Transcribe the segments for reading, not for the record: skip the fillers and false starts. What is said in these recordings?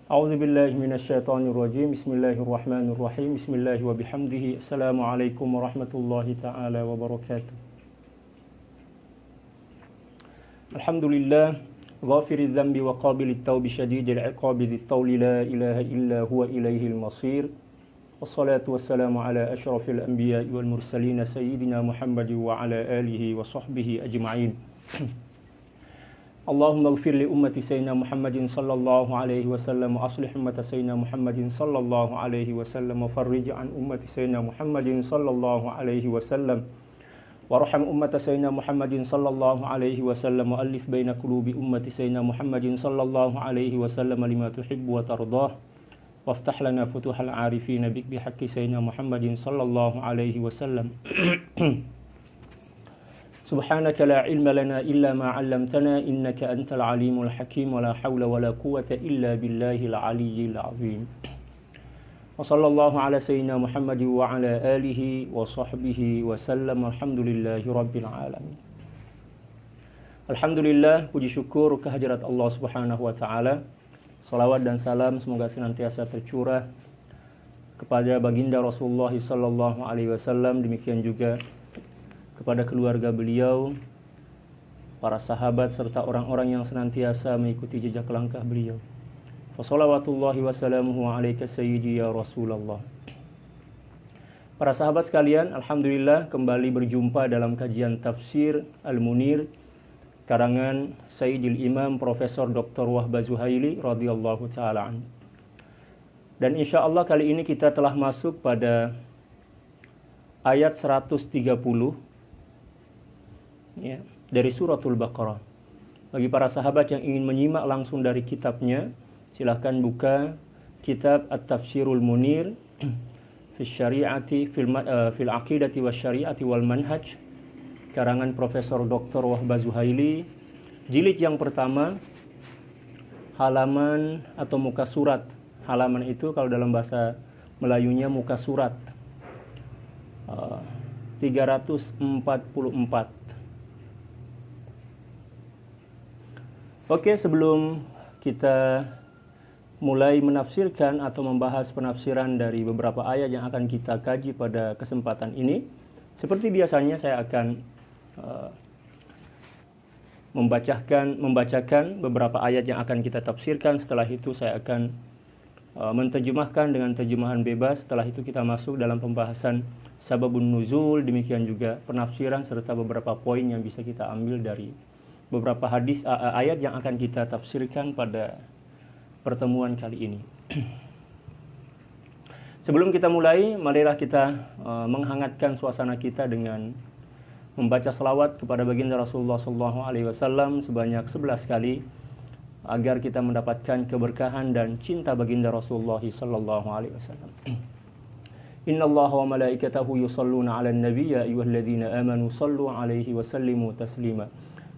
A'udzu billahi minasyaitonir rajim. Bismillahirrahmanirrahim. Bismillahi wa bihamdihi. Assalamualaikum warahmatullahi taala wabarakatuh. Alhamdulillah, ghafiriz dzambi wa qabilit taubi syadidil iqabi dzit tauli la ilaha illa huwa ilaihil masir. Wassalatu wassalamu ala asyrafil anbiya'i wal mursalin sayyidina Muhammadin wa ala alihi wa sahbihi ajma'in. Allahumma ighfir li ummati sayyidina Muhammadin sallallahu alaihi wasallam wa aslih ummata sayyidina Muhammadin sallallahu alaihi wasallam wa farrij an ummati sayyidina Muhammadin sallallahu alaihi wasallam warham ummata sayyidina Muhammadin sallallahu alaihi wasallam wa alif baina qulubi ummati sayyidina Muhammadin sallallahu alaihi wasallam lima tuhibbu wa tardah waftah lana futuhal arifin bik bihaqqi sayyidina Muhammadin sallallahu alaihi wasallam. Subhanaka la ilma lana illa ma 'allamtana innaka antal alimul hakim wa la hawla wa la quwwata illa billahil aliyyil azim. Wa sallallahu ala sayyidina Muhammad wa ala alihi wa sahbihi wa sallam. Alhamdulillahi rabbil alamin. Alhamdulillah, puji syukur kehadirat Allah Subhanahu wa taala. Salawat dan salam semoga senantiasa tercurah kepada baginda Rasulullah sallallahu alaihi wasallam, demikian juga kepada keluarga beliau, para sahabat, serta orang-orang yang senantiasa mengikuti jejak langkah beliau. Wassalawatullahi wassalamuhu alaika sayyidi ya Rasulullah. Para sahabat sekalian, alhamdulillah kembali berjumpa dalam kajian tafsir Al-Munir karangan Sayyidil Imam Profesor Dr. Wahbah Zuhaili radhiyallahu taala anhu. Dan insyaallah kali ini kita telah masuk pada ayat 130 ya, dari suratul Baqarah. Bagi para sahabat yang ingin menyimak langsung dari kitabnya, silahkan buka kitab At-Tafsirul Munir fi syari'ati fil aqidati wasyari'ati wal manhaj karangan Profesor Dr. Wahbah Zuhaili, jilid yang pertama, halaman atau muka surat. Halaman itu kalau dalam bahasa Melayunya muka surat 344. Oke, sebelum kita mulai menafsirkan atau membahas penafsiran dari beberapa ayat yang akan kita kaji pada kesempatan ini, seperti biasanya saya akan membacakan beberapa ayat yang akan kita tafsirkan. Setelah itu saya akan menterjemahkan dengan terjemahan bebas. Setelah itu kita masuk dalam pembahasan sababun nuzul, demikian juga penafsiran serta beberapa poin yang bisa kita ambil dari beberapa hadis ayat yang akan kita tafsirkan pada pertemuan kali ini. Sebelum kita mulai, marilah kita menghangatkan suasana kita dengan membaca selawat kepada baginda Rasulullah SAW sebanyak 11 kali agar kita mendapatkan keberkahan dan cinta baginda Rasulullah SAW. Innallaha wa malaikatahu yusalluna 'alan nabi ya ayyuhalladzina amanu sallu 'alaihi wa sallimu taslima.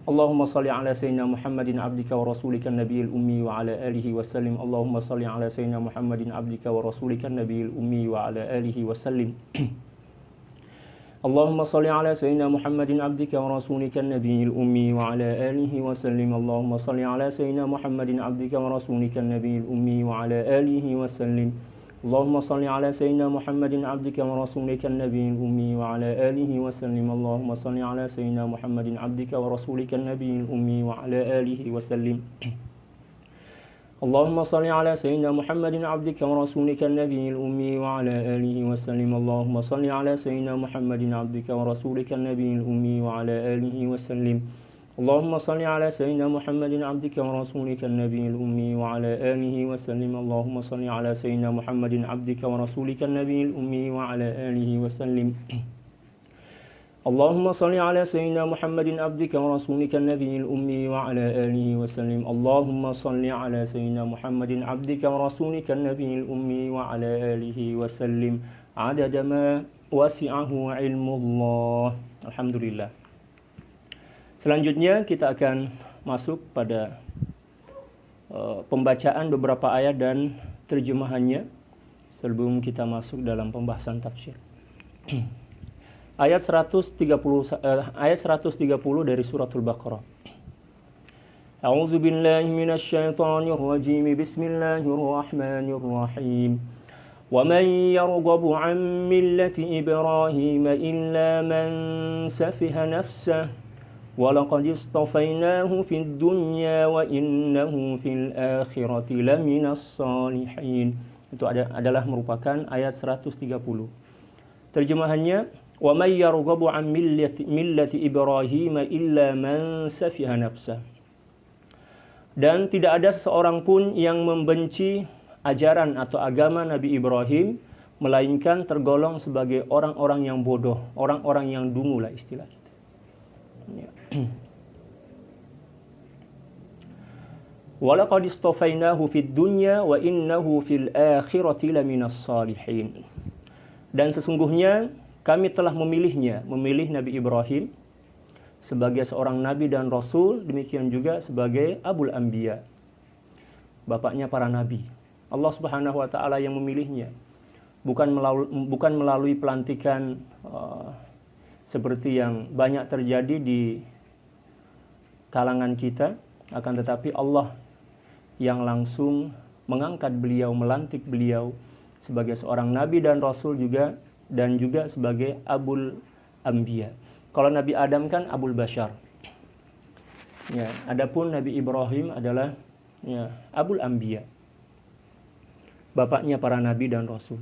Allahumma salli ala sayyidina Muhammadin abdika wa rasulika nabiyil ummi wa ala alihi wa sallim. Allahumma salli ala sayyidina Muhammadin abdika wa rasulika nabiyil ummi wa ala alihi wa sallim. Allahumma salli ala sayyidina Muhammadin abdika wa rasulika nabiyil ummi wa ala alihi wa sallim. Allahumma salli ala sayyidina Muhammadin abdika wa rasulika nabiyil ummi wa ala alihi wa sallim. Allahumma salli ala sayyidina Muhammadin abdika wa rasulika nabiyil ummi wa ala alihi wa sallim. Allahumma salli ala sayyidina Muhammadin abdika wa rasulika nabiyil ummi wa ala alihi wa sallim. Allahumma salli ala sayyidina Muhammadin abdika wa rasulika nabiyil ummi wa ala alihi wa sallim. Allahumma salli ala sayyidina Muhammadin abdika wa rasulika nabiyil ummi wa ala alihi wa sallim. Allahumma salli ala sayyidina Muhammadin abdika wa rasulika nabiyil ummi wa ala alihi wa sallim. Allahumma salli ala sayyidina Muhammadin abdika wa rasulika nabiyil ummi wa ala alihi wa sallim. Allahumma salli ala sayyidina Muhammadin abdika wa rasulika nabiyil ummi wa ala alihi wa sallim. Allahumma salli ala sayyidina Muhammadin abdika wa rasulika nabiyil ummi wa ala alihi wa sallim. Adada ma wasi'ahu ilmullah. Alhamdulillah. Selanjutnya kita akan masuk pada pembacaan beberapa ayat dan terjemahannya sebelum kita masuk dalam pembahasan tafsir. Ayat 130 dari suratul Baqarah. A'udzu billahi minasy syaithanir rajim. Bismillahirrahmanirrahim. Wa man yarghabu 'an millati Ibrahim illa man safiha nafsahu wa laqad istafainahu fid dunya wa innahu fil akhirati laminas salihin. Itu adalah merupakan ayat 130. Terjemahannya, wa may yarghabu 'an millati Ibrahim illa man safiha nafsahu. Dan tidak ada seseorang pun yang membenci ajaran atau agama Nabi Ibrahim, melainkan tergolong sebagai orang-orang yang bodoh, orang-orang yang dungu lah istilah kita. Ya. Walaqad istafainahu fid dunya wa innahu fil akhirati laminas salihin. Dan sesungguhnya kami telah memilih Nabi Ibrahim sebagai seorang nabi dan rasul, demikian juga sebagai Abul Anbiya, bapaknya para nabi. Allah Subhanahu wa taala yang memilihnya, bukan melalui pelantikan seperti yang banyak terjadi di kalangan kita, akan tetapi Allah yang langsung mengangkat beliau, melantik beliau sebagai seorang nabi dan rasul juga, dan juga sebagai Abul Anbiya. Kalau Nabi Adam kan Abul Bashar. Ya, adapun Nabi Ibrahim adalah ya, Abul Anbiya, bapaknya para nabi dan rasul.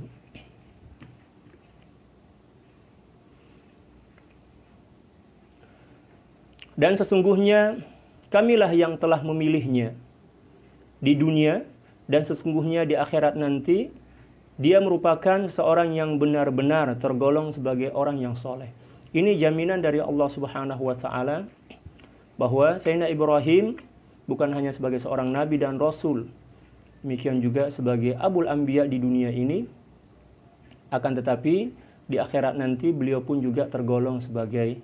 Dan sesungguhnya kamilah yang telah memilihnya di dunia, dan sesungguhnya di akhirat nanti dia merupakan seorang yang benar-benar tergolong sebagai orang yang soleh. Ini jaminan dari Allah Subhanahu wa taala bahwa Sayyidina Ibrahim bukan hanya sebagai seorang nabi dan rasul, demikian juga sebagai Abul Anbiya di dunia ini, akan tetapi di akhirat nanti beliau pun juga tergolong sebagai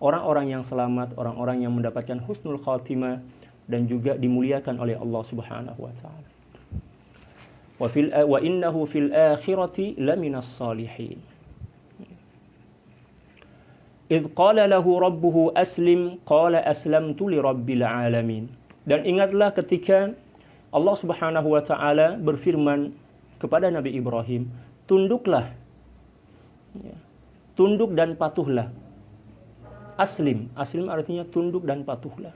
orang-orang yang selamat, orang-orang yang mendapatkan husnul khatimah dan juga dimuliakan oleh Allah Subhanahu wa taala. Wa innahu fil akhirati laminas salihin. Idh qala lahu rabbuhu aslim qala aslamtu li rabbil alamin. Dan ingatlah ketika Allah Subhanahu wa taala berfirman kepada Nabi Ibrahim, tunduklah. Ya. Tunduk dan patuhlah. Aslim artinya tunduk dan patuhlah.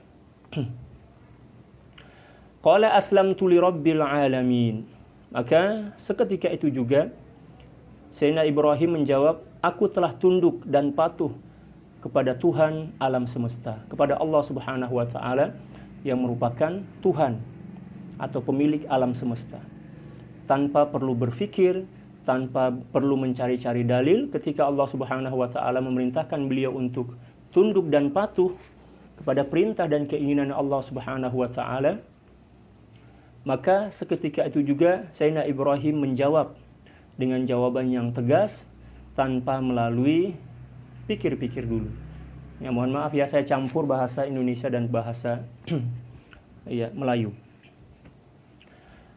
Qala aslamtu li rabbil alamin. Maka seketika itu juga Sayyidina Ibrahim menjawab, aku telah tunduk dan patuh kepada Tuhan alam semesta, kepada Allah Subhanahu wa taala yang merupakan Tuhan atau pemilik alam semesta. Tanpa perlu berfikir, tanpa perlu mencari-cari dalil, ketika Allah Subhanahu wa taala memerintahkan beliau untuk tunduk dan patuh kepada perintah dan keinginan Allah Subhanahu wa taala, maka seketika itu juga Sayyidina Ibrahim menjawab dengan jawaban yang tegas tanpa melalui pikir-pikir dulu. Ya, mohon maaf ya, saya campur bahasa Indonesia dan bahasa ya, Melayu.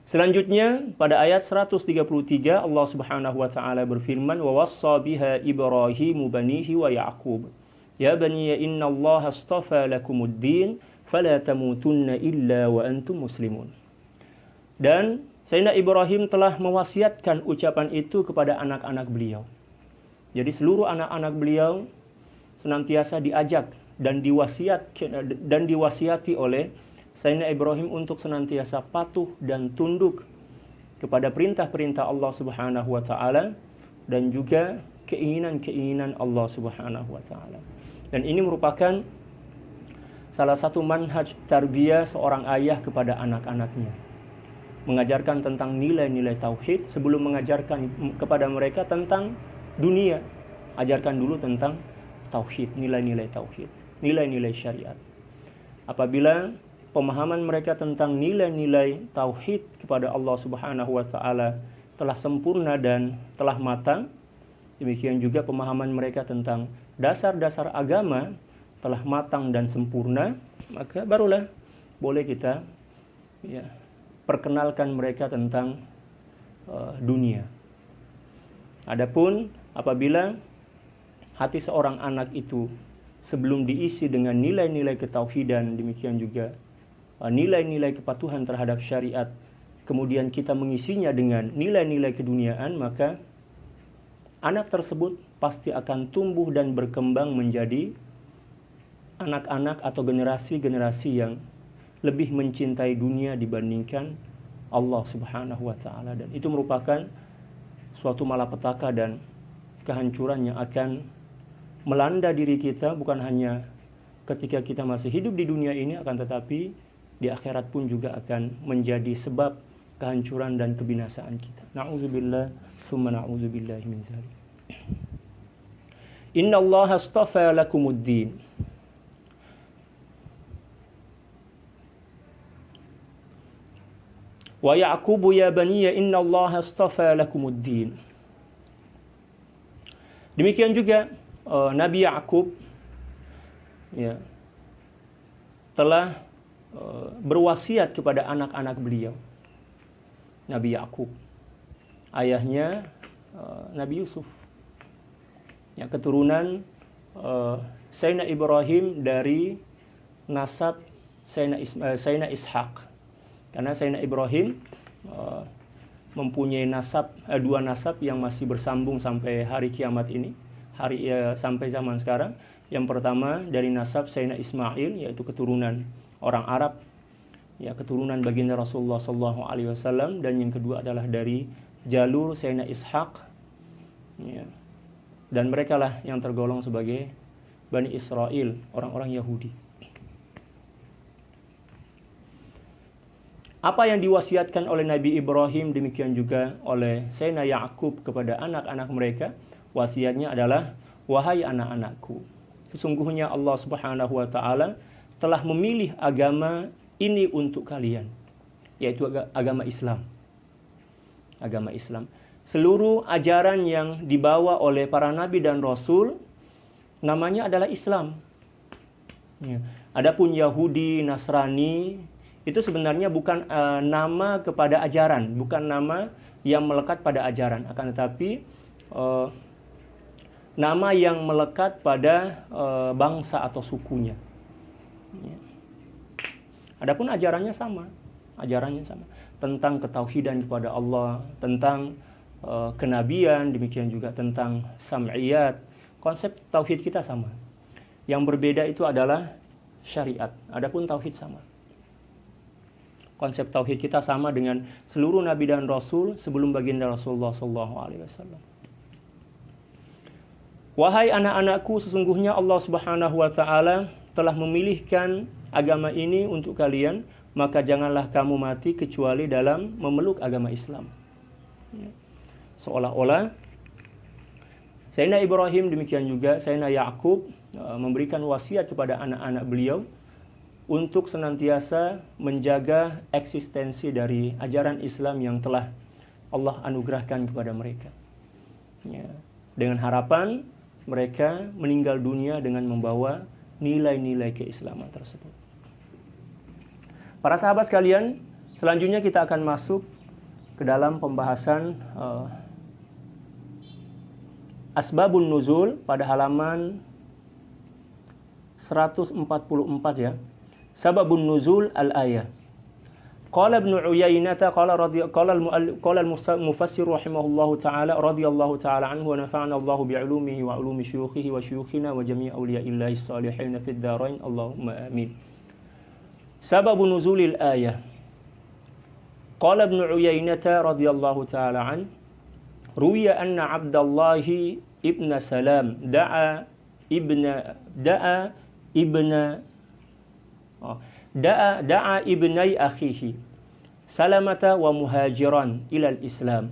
Selanjutnya pada ayat 133 Allah Subhanahu wa taala berfirman, wa wassa biha Ibrahimu banihi wa Ya'qub. Ya bani innallaha astafa lakumuddin fala tamutunna illa wa antum muslimun. Dan Sayyidina Ibrahim telah mewasiatkan ucapan itu kepada anak-anak beliau. Jadi seluruh anak-anak beliau senantiasa diajak dan diwasiati oleh Sayyidina Ibrahim untuk senantiasa patuh dan tunduk kepada perintah-perintah Allah Subhanahu wa taala dan juga keinginan-keinginan Allah Subhanahu wa taala. Dan ini merupakan salah satu manhaj tarbiyah seorang ayah kepada anak-anaknya. Mengajarkan tentang nilai-nilai tauhid sebelum mengajarkan kepada mereka tentang dunia. Ajarkan dulu tentang tauhid, nilai-nilai tauhid, nilai-nilai syariat. Apabila pemahaman mereka tentang nilai-nilai tauhid kepada Allah Subhanahu wa taala telah sempurna dan telah matang, demikian juga pemahaman mereka tentang dasar-dasar agama telah matang dan sempurna, maka barulah boleh kita ya, perkenalkan mereka tentang dunia. Adapun apabila hati seorang anak itu sebelum diisi dengan nilai-nilai ketauhidan, demikian juga nilai-nilai kepatuhan terhadap syariat, kemudian kita mengisinya dengan nilai-nilai keduniaan, maka anak tersebut pasti akan tumbuh dan berkembang menjadi anak-anak atau generasi-generasi yang lebih mencintai dunia dibandingkan Allah Subhanahu wa taala, dan itu merupakan suatu malapetaka dan kehancuran yang akan melanda diri kita bukan hanya ketika kita masih hidup di dunia ini, akan tetapi di akhirat pun juga akan menjadi sebab kehancuran dan kebinasaan kita. Na'udzubillah tsumma na'udzubillahi min dzalik. Inna Allah astafa lakumuddin. Wa Ya'qubu ya baniya inna Allah astafa lakumuddin. Demikian juga Nabi Ya'qub ya, telah berwasiat kepada anak-anak beliau. Nabi Ya'qub, ayahnya Nabi Yusuf, ya, keturunan Sayyidina Ibrahim dari nasab Sayyidina Ishaq. Karena Sayyidina Ibrahim mempunyai dua nasab yang masih bersambung sampai hari kiamat ini, sampai zaman sekarang. Yang pertama dari nasab Sayyidina Ismail, yaitu keturunan orang Arab, ya, keturunan baginda Rasulullah SAW, dan yang kedua adalah dari jalur Sayyidina Ishaq, ya, dan mereka lah yang tergolong sebagai Bani Israel, orang-orang Yahudi. Apa yang diwasiatkan oleh Nabi Ibrahim, demikian juga oleh Sayyidina Ya'qub kepada anak-anak mereka, wasiatnya adalah, wahai anak-anakku, sesungguhnya Allah Subhanahu wa taala telah memilih agama ini untuk kalian, yaitu agama Islam. Agama Islam. Seluruh ajaran yang dibawa oleh para nabi dan rasul namanya adalah Islam. Ya. Adapun Yahudi, Nasrani itu sebenarnya bukan nama kepada ajaran, bukan nama yang melekat pada ajaran, akan tetapi nama yang melekat pada bangsa atau sukunya. Ya. Adapun ajarannya sama tentang ketauhidan kepada Allah, tentang kenabian, demikian juga tentang sam'iyat. Konsep tauhid kita sama. Yang berbeda itu adalah syariat. Adapun tauhid sama. Konsep tauhid kita sama dengan seluruh nabi dan rasul sebelum baginda Rasulullah SAW. Wahai anak-anakku, sesungguhnya Allah Subhanahu wa taala telah memilihkan agama ini untuk kalian, maka janganlah kamu mati kecuali dalam memeluk agama Islam. Seolah-olah Sayyidina Ibrahim, demikian juga Sayyidina Ya'qub memberikan wasiat kepada anak-anak beliau untuk senantiasa menjaga eksistensi dari ajaran Islam yang telah Allah anugerahkan kepada mereka. Ya. Dengan harapan mereka meninggal dunia dengan membawa nilai-nilai keislaman tersebut. Para sahabat sekalian, selanjutnya kita akan masuk ke dalam pembahasan Asbabun Nuzul pada halaman 144 ya. Sababun Nuzul al-ayah. Qala Ibnu Uyainah qala al-mufassir rahimahullahu taala radhiyallahu taala anhu wa nafa'ana Allahu bi'ulumihi wa 'ulumi syuyukhihi wa syuyukhina wa jami' awliya'illahi shalihin fid dharain Allahumma amin. Sababun nuzulil ayah. Qala Ibnu Uyainah radhiyallahu taala an ruwiya anna Abdullah ibn Salam da'a ibnai akhihi Salamata wa muhajiran ila al-Islam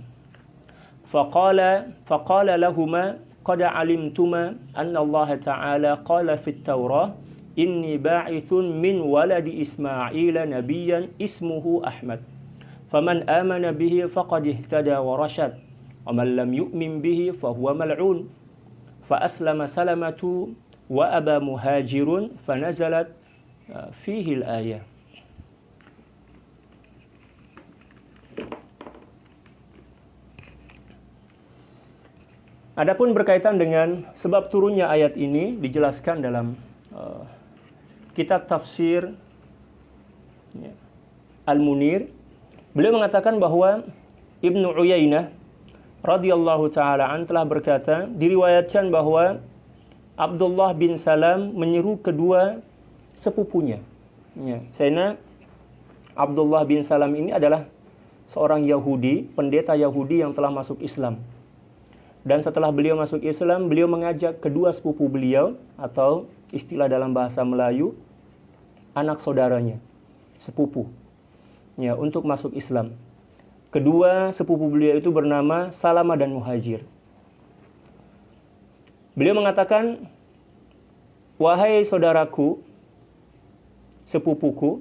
faqala lahuma qad alimtuma anna Allah ta'ala qala fi at-Taurah inni ba'ithun min waladi Ismail nabiyyan ismuhu Ahmad faman amana bihi faqad ihtada wa rashad wa man lam yu'min bihi fahuwa mal'un fa aslama Salamatu wa aba muhajirun fanazalat fihi al-ayah. Adapun berkaitan dengan sebab turunnya ayat ini dijelaskan dalam kitab tafsir ya, Al-Munir, beliau mengatakan bahwa Ibnu Uyainah radhiyallahu taala an telah berkata, diriwayatkan bahwa Abdullah bin Salam menyeru kedua sepupunya. Ya, Sayyidina Abdullah bin Salam ini adalah seorang Yahudi, pendeta Yahudi yang telah masuk Islam. Dan setelah beliau masuk Islam, beliau mengajak kedua sepupu beliau, atau istilah dalam bahasa Melayu, anak saudaranya, sepupu, ya, untuk masuk Islam. Kedua sepupu beliau itu bernama Salamah dan Muhajir. Beliau mengatakan, wahai saudaraku, sepupuku,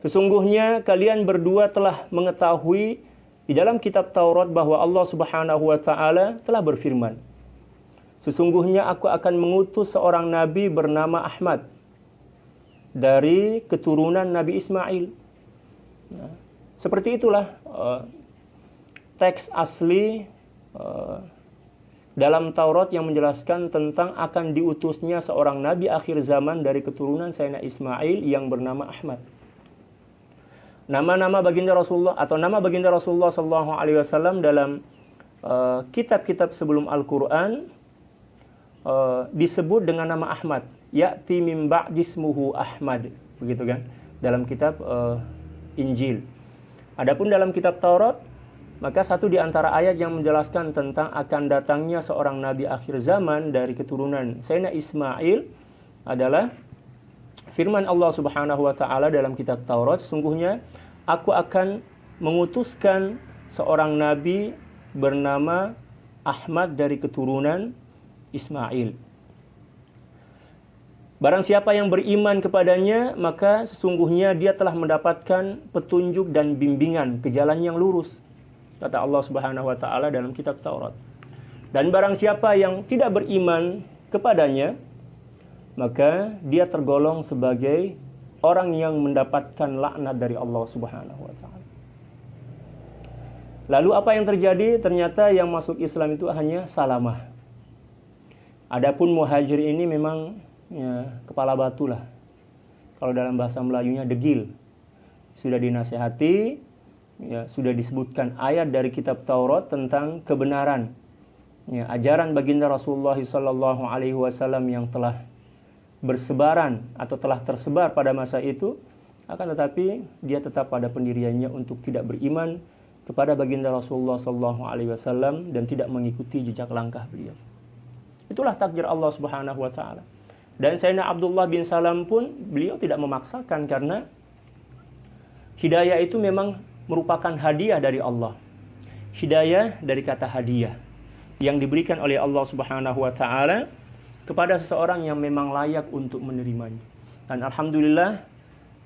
sesungguhnya kalian berdua telah mengetahui di dalam kitab Taurat bahwa Allah Subhanahu wa taala telah berfirman, sesungguhnya aku akan mengutus seorang nabi bernama Ahmad dari keturunan Nabi Ismail. Nah, seperti itulah teks asli dalam Taurat yang menjelaskan tentang akan diutusnya seorang nabi akhir zaman dari keturunan Sayyidina Ismail yang bernama Ahmad. Nama-nama baginda Rasulullah atau nama baginda Rasulullah sallallahu alaihi wasallam dalam kitab-kitab sebelum Al-Qur'an disebut dengan nama Ahmad. Ya'ti min ba'di ismuhu Ahmad, begitu kan? Dalam kitab Injil. Adapun dalam kitab Taurat, maka satu di antara ayat yang menjelaskan tentang akan datangnya seorang nabi akhir zaman dari keturunan Sayyidina Ismail adalah firman Allah Subhanahu wa taala dalam kitab Taurat, sesungguhnya aku akan mengutuskan seorang nabi bernama Ahmad dari keturunan Ismail. Barang siapa yang beriman kepadanya, maka sesungguhnya dia telah mendapatkan petunjuk dan bimbingan ke jalan yang lurus, kata Allah Subhanahu wa taala dalam kitab Taurat. Dan barang siapa yang tidak beriman kepadanya, maka dia tergolong sebagai orang yang mendapatkan laknat dari Allah Subhanahu wa taala. Lalu apa yang terjadi? Ternyata yang masuk Islam itu hanya Salamah. Adapun Muhajir ini memang ya, kepala batu lah. Kalau dalam bahasa Melayunya degil. Sudah dinasihati, ya, sudah disebutkan ayat dari kitab Taurat tentang kebenaran, ya, ajaran baginda Rasulullah sallallahu alaihi wasallam yang telah bersebaran atau telah tersebar pada masa itu, akan tetapi dia tetap pada pendiriannya untuk tidak beriman kepada baginda Rasulullah sallallahu alaihi wasallam dan tidak mengikuti jejak langkah beliau. Itulah takdir Allah Subhanahu wa taala. Dan Sayyidina Abdullah bin Salam pun beliau tidak memaksakan, karena hidayah itu memang merupakan hadiah dari Allah. Hidayah dari kata hadiah yang diberikan oleh Allah Subhanahu wa taala kepada seseorang yang memang layak untuk menerimanya. Dan alhamdulillah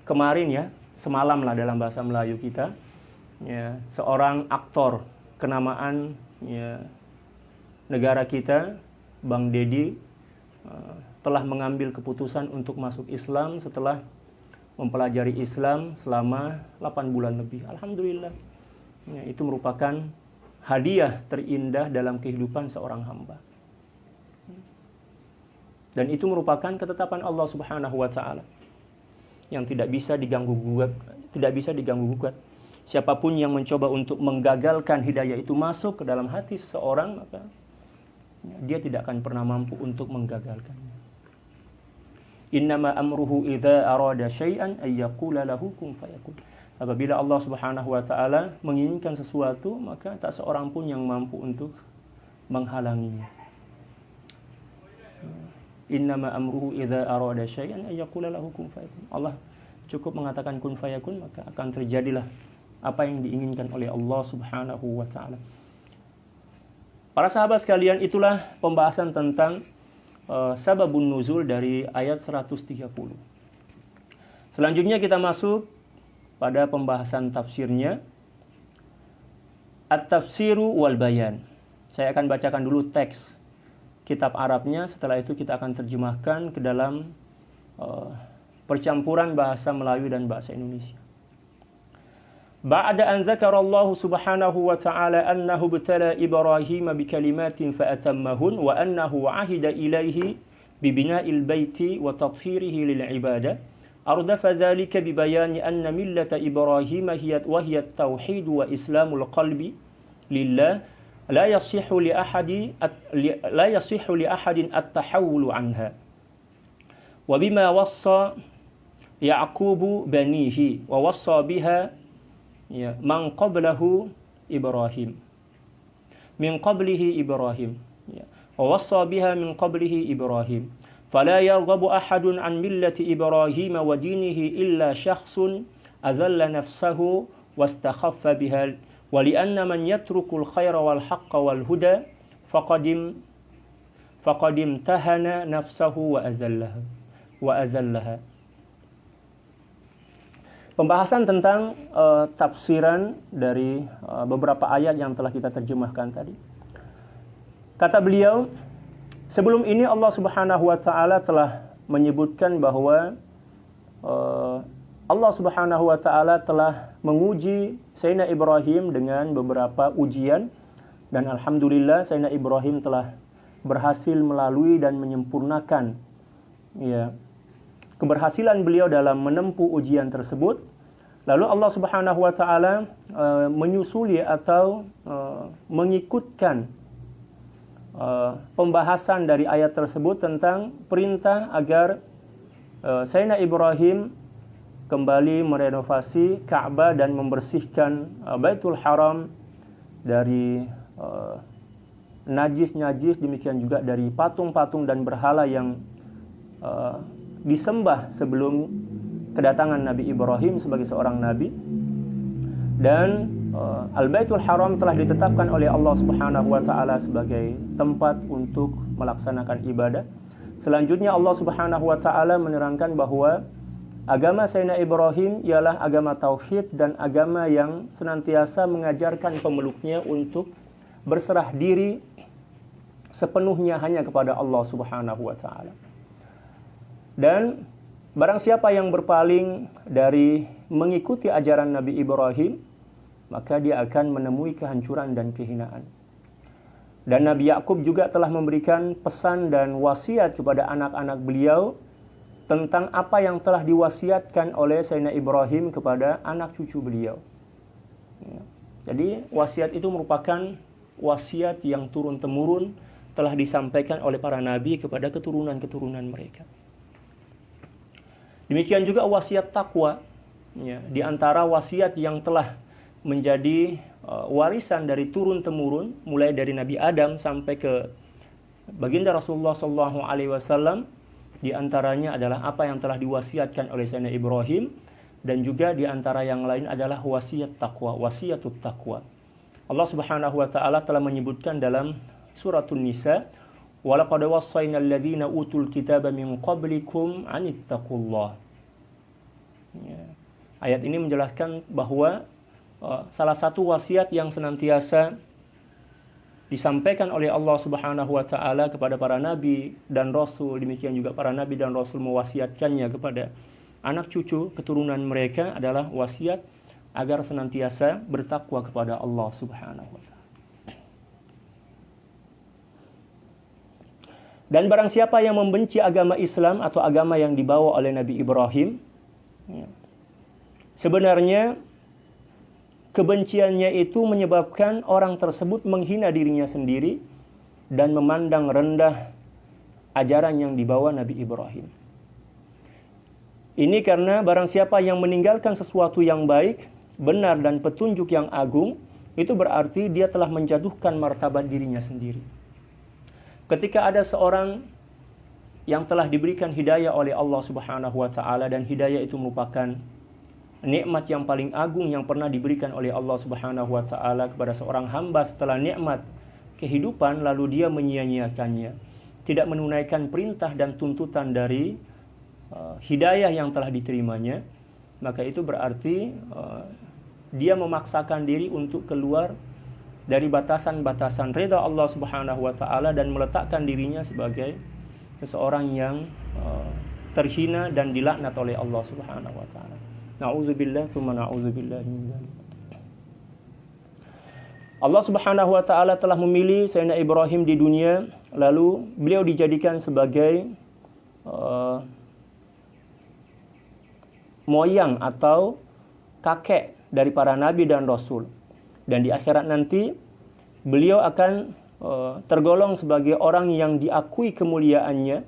kemarin, ya, semalam lah dalam bahasa Melayu kita, ya, seorang aktor kenamaan, ya, negara kita, Bang Dedi, telah mengambil keputusan untuk masuk Islam setelah mempelajari Islam selama 8 bulan lebih. Alhamdulillah. Ya, itu merupakan hadiah terindah dalam kehidupan seorang hamba. Dan itu merupakan ketetapan Allah Subhanahu wa taala yang tidak bisa diganggu gugat. Siapapun yang mencoba untuk menggagalkan hidayah itu masuk ke dalam hati seseorang, maka dia tidak akan pernah mampu untuk menggagalkannya. Innama amruhu idza arada syai'an ay yaqula lahu kun fayakun. Apabila Allah Subhanahu wa taala menginginkan sesuatu, maka tak seorang pun yang mampu untuk menghalanginya. Innama amruhu idza arada syai'an ay yaqula lahu kun fayakun. Allah cukup mengatakan kun fayakun, maka akan terjadilah apa yang diinginkan oleh Allah Subhanahu wa taala. Para sahabat sekalian, itulah pembahasan tentang sababun nuzul dari ayat 130. Selanjutnya kita masuk pada pembahasan tafsirnya. At-tafsiru wal bayan. Saya akan bacakan dulu teks kitab Arabnya, setelah itu kita akan terjemahkan ke dalam percampuran bahasa Melayu dan bahasa Indonesia. Ba'da an dzakara Allah Subhanahu wa ta'ala annahu ibtala Ibrahim bikalimatin fa'atammahun wa annahu 'ahida ilaihi bibina'il baiti wa tathhirihi lil ibadah أردف ذلك ببيان أن ملة إبراهيم وهي التوحيد وإسلام القلب لله لا يصح لأحد التحول عنها وبما وصى يعقوب بنيه ووصى بها من قبله إبراهيم ووصى بها من قبله إبراهيم فلا يرغب أحد عن ملة إبراهيم ودينه إلا شخص أذل نفسه واستخف بها ولأن من يترك الخير والحق والهدى فقد امتهن نفسه وأذلها. Pembahasan tentang tafsiran dari beberapa ayat yang telah kita terjemahkan tadi. Kata beliau, sebelum ini Allah Subhanahu wa taala telah menyebutkan bahwa Allah Subhanahu wa taala telah menguji Sayyidina Ibrahim dengan beberapa ujian, dan alhamdulillah Sayyidina Ibrahim telah berhasil melalui dan menyempurnakan keberhasilan beliau dalam menempuh ujian tersebut. Lalu Allah Subhanahu wa taala menyusuli atau mengikutkan pembahasan dari ayat tersebut tentang perintah agar Sayyidina Ibrahim kembali merenovasi Ka'bah dan membersihkan Baitul Haram dari najis-najis, demikian juga dari patung-patung dan berhala yang disembah sebelum kedatangan Nabi Ibrahim sebagai seorang nabi. Dan Al-Baitul Haram telah ditetapkan oleh Allah Subhanahu wa taala sebagai tempat untuk melaksanakan ibadah. Selanjutnya Allah Subhanahu wa taala menerangkan bahwa agama Sayyidina Ibrahim ialah agama tauhid dan agama yang senantiasa mengajarkan pemeluknya untuk berserah diri sepenuhnya hanya kepada Allah Subhanahu wa taala. Dan barang siapa yang berpaling dari mengikuti ajaran Nabi Ibrahim, maka dia akan menemui kehancuran dan kehinaan. Dan Nabi Yakub juga telah memberikan pesan dan wasiat kepada anak-anak beliau tentang apa yang telah diwasiatkan oleh Sayyidina Ibrahim kepada anak cucu beliau. Jadi wasiat itu merupakan wasiat yang turun-temurun telah disampaikan oleh para nabi kepada keturunan-keturunan mereka. Demikian juga wasiat takwa. Di antara wasiat yang telah menjadi warisan dari turun-temurun, mulai dari Nabi Adam sampai ke baginda Rasulullah SAW, di antaranya adalah apa yang telah diwasiatkan oleh Sayyidina Ibrahim, dan juga di antara yang lain adalah wasiat takwa, wasiatut takwa. Allah Subhanahu wa taala telah menyebutkan dalam suratul Nisa, "Walaqad wassaynal ladzina utul kitaba min qablikum anittaqullah." Ayat ini menjelaskan bahwa salah satu wasiat yang senantiasa disampaikan oleh Allah Subhanahu wa taala kepada para nabi dan rasul, demikian juga para nabi dan rasul mewasiatkannya kepada anak cucu keturunan mereka adalah wasiat agar senantiasa bertakwa kepada Allah Subhanahu wa taala. Dan barang siapa yang membenci agama Islam atau agama yang dibawa oleh Nabi Ibrahim, sebenarnya kebenciannya itu menyebabkan orang tersebut menghina dirinya sendiri dan memandang rendah ajaran yang dibawa Nabi Ibrahim. Ini karena barang siapa yang meninggalkan sesuatu yang baik, benar dan petunjuk yang agung, itu berarti dia telah menjatuhkan martabat dirinya sendiri. Ketika ada seorang yang telah diberikan hidayah oleh Allah Subhanahu wa taala, dan hidayah itu merupakan nikmat yang paling agung yang pernah diberikan oleh Allah Subhanahu wa taala kepada seorang hamba setelah nikmat kehidupan, lalu dia menyia-nyiakannya, tidak menunaikan perintah dan tuntutan dari hidayah yang telah diterimanya, maka itu berarti dia memaksakan diri untuk keluar dari batasan-batasan reda Allah Subhanahu wa taala dan meletakkan dirinya sebagai seseorang yang terhina dan dilaknat oleh Allah Subhanahu wa taala. Na'udzubillah tsumma na'udzubillah min dzalik. Allah Subhanahu wa taala telah memilih Sayyidina Ibrahim di dunia, lalu beliau dijadikan sebagai moyang atau kakek dari para nabi dan rasul. Dan di akhirat nanti beliau akan tergolong sebagai orang yang diakui kemuliaannya.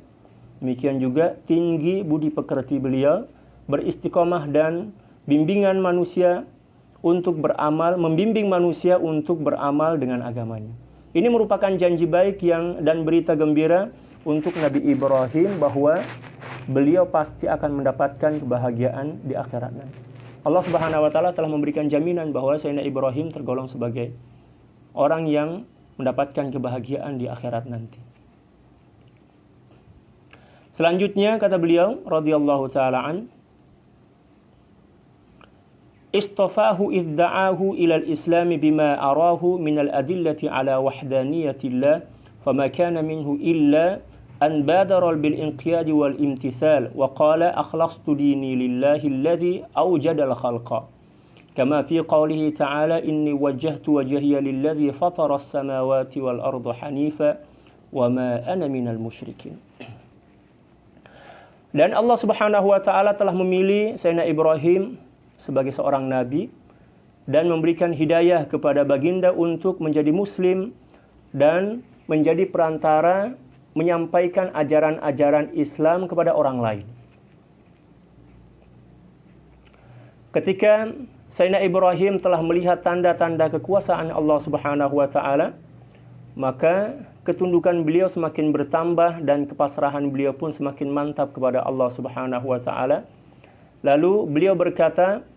Demikian juga tinggi budi pekerti beliau, beristiqomah dan bimbingan manusia untuk beramal, membimbing manusia untuk beramal dengan agamanya. Ini merupakan janji baik dan berita gembira untuk Nabi Ibrahim bahwa beliau pasti akan mendapatkan kebahagiaan di akhirat nanti. Allah Subhanahu wa taala telah memberikan jaminan bahwa Sayyidina Ibrahim tergolong sebagai orang yang mendapatkan kebahagiaan di akhirat nanti. Selanjutnya kata beliau radhiyallahu taala an, istafahu idda'ahu ila al-islam bima arahu min al-adillati ala wahdaniyatillah fama kana minhu illa an badara bil inqiyad wal imtithal wa qala akhlastu dini lillahi alladhi awjada al-khalqa kama fi qawlihi ta'ala inni wajjahtu wajhiya lilladhi fatara as-samawati wal arda hanifa wa ma ana minal musyrikin. Dan Allah Subhanahu wa taala telah memilih Sayyidina Ibrahim sebagai seorang nabi dan memberikan hidayah kepada baginda untuk menjadi muslim dan menjadi perantara menyampaikan ajaran-ajaran Islam kepada orang lain. Ketika Sayyidina Ibrahim telah melihat tanda-tanda kekuasaan Allah Subhanahu wa taala, maka ketundukan beliau semakin bertambah dan kepasrahan beliau pun semakin mantap kepada Allah Subhanahu wa taala. Lalu beliau berkata,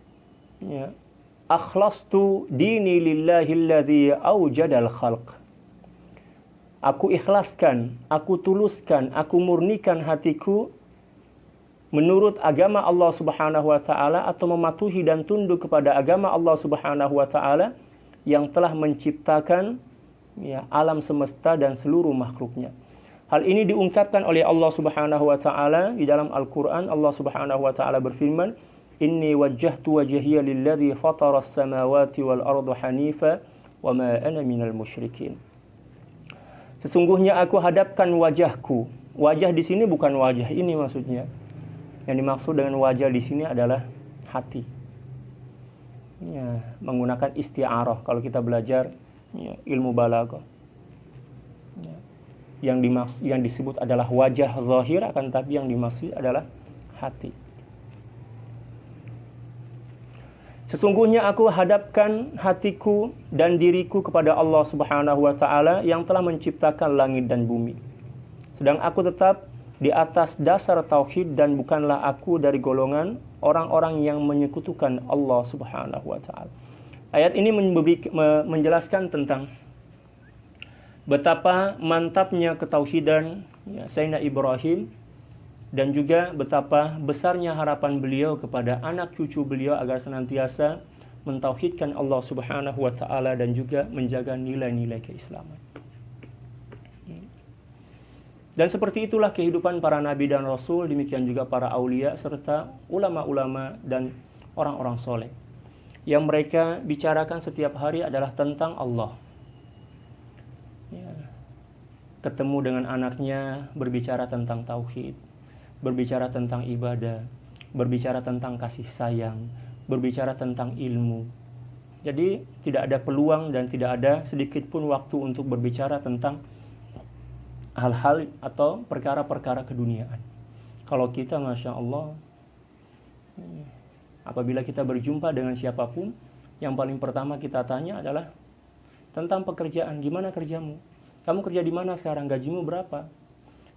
ya, akhlastu dini lillahi alladhi awjadal khalq. Aku ikhlaskan, aku tuluskan, aku murnikan hatiku menurut agama Allah Subhanahu wa taala atau mematuhi dan tunduk kepada agama Allah Subhanahu wa taala yang telah menciptakan alam semesta dan seluruh makhluknya. Hal ini diungkapkan oleh Allah Subhanahu wa taala di dalam Al-Qur'an. Allah Subhanahu wa taala berfirman, "Inni wajjahtu wajhiya lilladzi fatara as-samawati wal arda hanifa wa ma ana minal musyrikin." Sesungguhnya aku hadapkan wajahku. Wajah di sini bukan wajah ini maksudnya. Yang dimaksud dengan wajah di sini adalah hati. Ya, menggunakan isti'arah kalau kita belajar ilmu balaghah. Yang disebut adalah wajah zahir, akan tapi yang dimaksud adalah hati. Sesungguhnya aku hadapkan hatiku dan diriku kepada Allah Subhanahu wa taala yang telah menciptakan langit dan bumi. Sedang aku tetap di atas dasar tauhid dan bukanlah aku dari golongan orang-orang yang menyekutukan Allah Subhanahu wa taala. Ayat ini menjelaskan tentang betapa mantapnya ketauhidan Sayyidina Ibrahim dan juga betapa besarnya harapan beliau kepada anak cucu beliau agar senantiasa mentauhidkan Allah Subhanahu wa taala dan juga menjaga nilai-nilai keislaman. Dan seperti itulah kehidupan para nabi dan rasul, demikian juga para aulia serta ulama-ulama dan orang-orang soleh. Yang mereka bicarakan setiap hari adalah tentang Allah. Ketemu dengan anaknya, berbicara tentang tauhid, berbicara tentang ibadah, berbicara tentang kasih sayang, berbicara tentang ilmu. Jadi tidak ada peluang dan tidak ada sedikit pun waktu untuk berbicara tentang hal-hal atau perkara-perkara keduniaan. Kalau kita, Masya Allah, apabila kita berjumpa dengan siapapun, yang paling pertama kita tanya adalah tentang pekerjaan. Gimana kerjamu? Kamu kerja di mana sekarang? Gajimu berapa?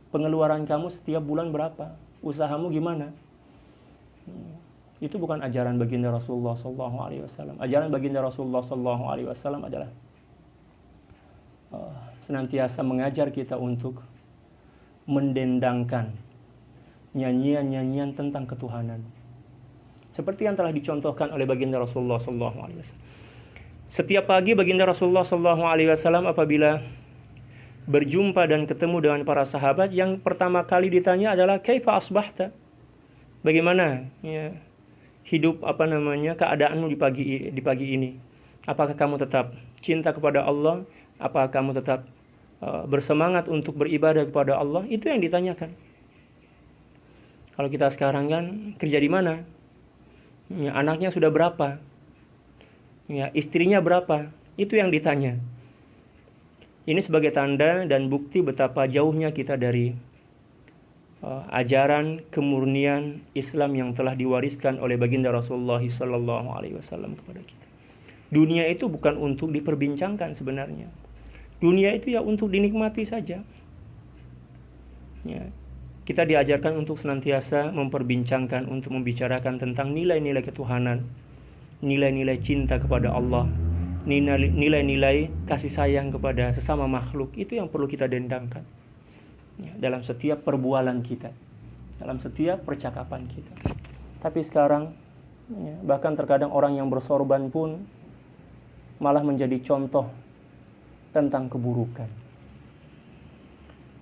Pengeluaran kamu setiap bulan berapa? Usahamu gimana? Itu bukan ajaran baginda Rasulullah SAW. Ajaran baginda Rasulullah SAW adalah senantiasa mengajar kita untuk mendendangkan nyanyian-nyanyian tentang ketuhanan. Seperti yang telah dicontohkan oleh baginda Rasulullah SAW. Setiap pagi baginda Rasulullah SAW apabila berjumpa dan ketemu dengan para sahabat, yang pertama kali ditanya adalah kaifa asbahta? Bagaimana hidup keadaanmu di pagi ini? Apakah kamu tetap cinta kepada Allah? Apakah kamu tetap bersemangat untuk beribadah kepada Allah? Itu yang ditanyakan. Kalau kita sekarang kan kerja di mana? Ya, anaknya sudah berapa? Ya, istrinya berapa? Itu yang ditanya. Ini sebagai tanda dan bukti betapa jauhnya kita dari ajaran kemurnian Islam yang telah diwariskan oleh baginda Rasulullah SAW kepada kita. Dunia itu bukan untuk diperbincangkan sebenarnya. Dunia itu ya untuk dinikmati saja. Ya. Kita diajarkan untuk senantiasa memperbincangkan, untuk membicarakan tentang nilai-nilai ketuhanan, nilai-nilai cinta kepada Allah, nilai-nilai kasih sayang kepada sesama makhluk. Itu yang perlu kita dendangkan ya, dalam setiap perbualan kita, dalam setiap percakapan kita. Tapi sekarang ya, bahkan terkadang orang yang bersorban pun malah menjadi contoh tentang keburukan,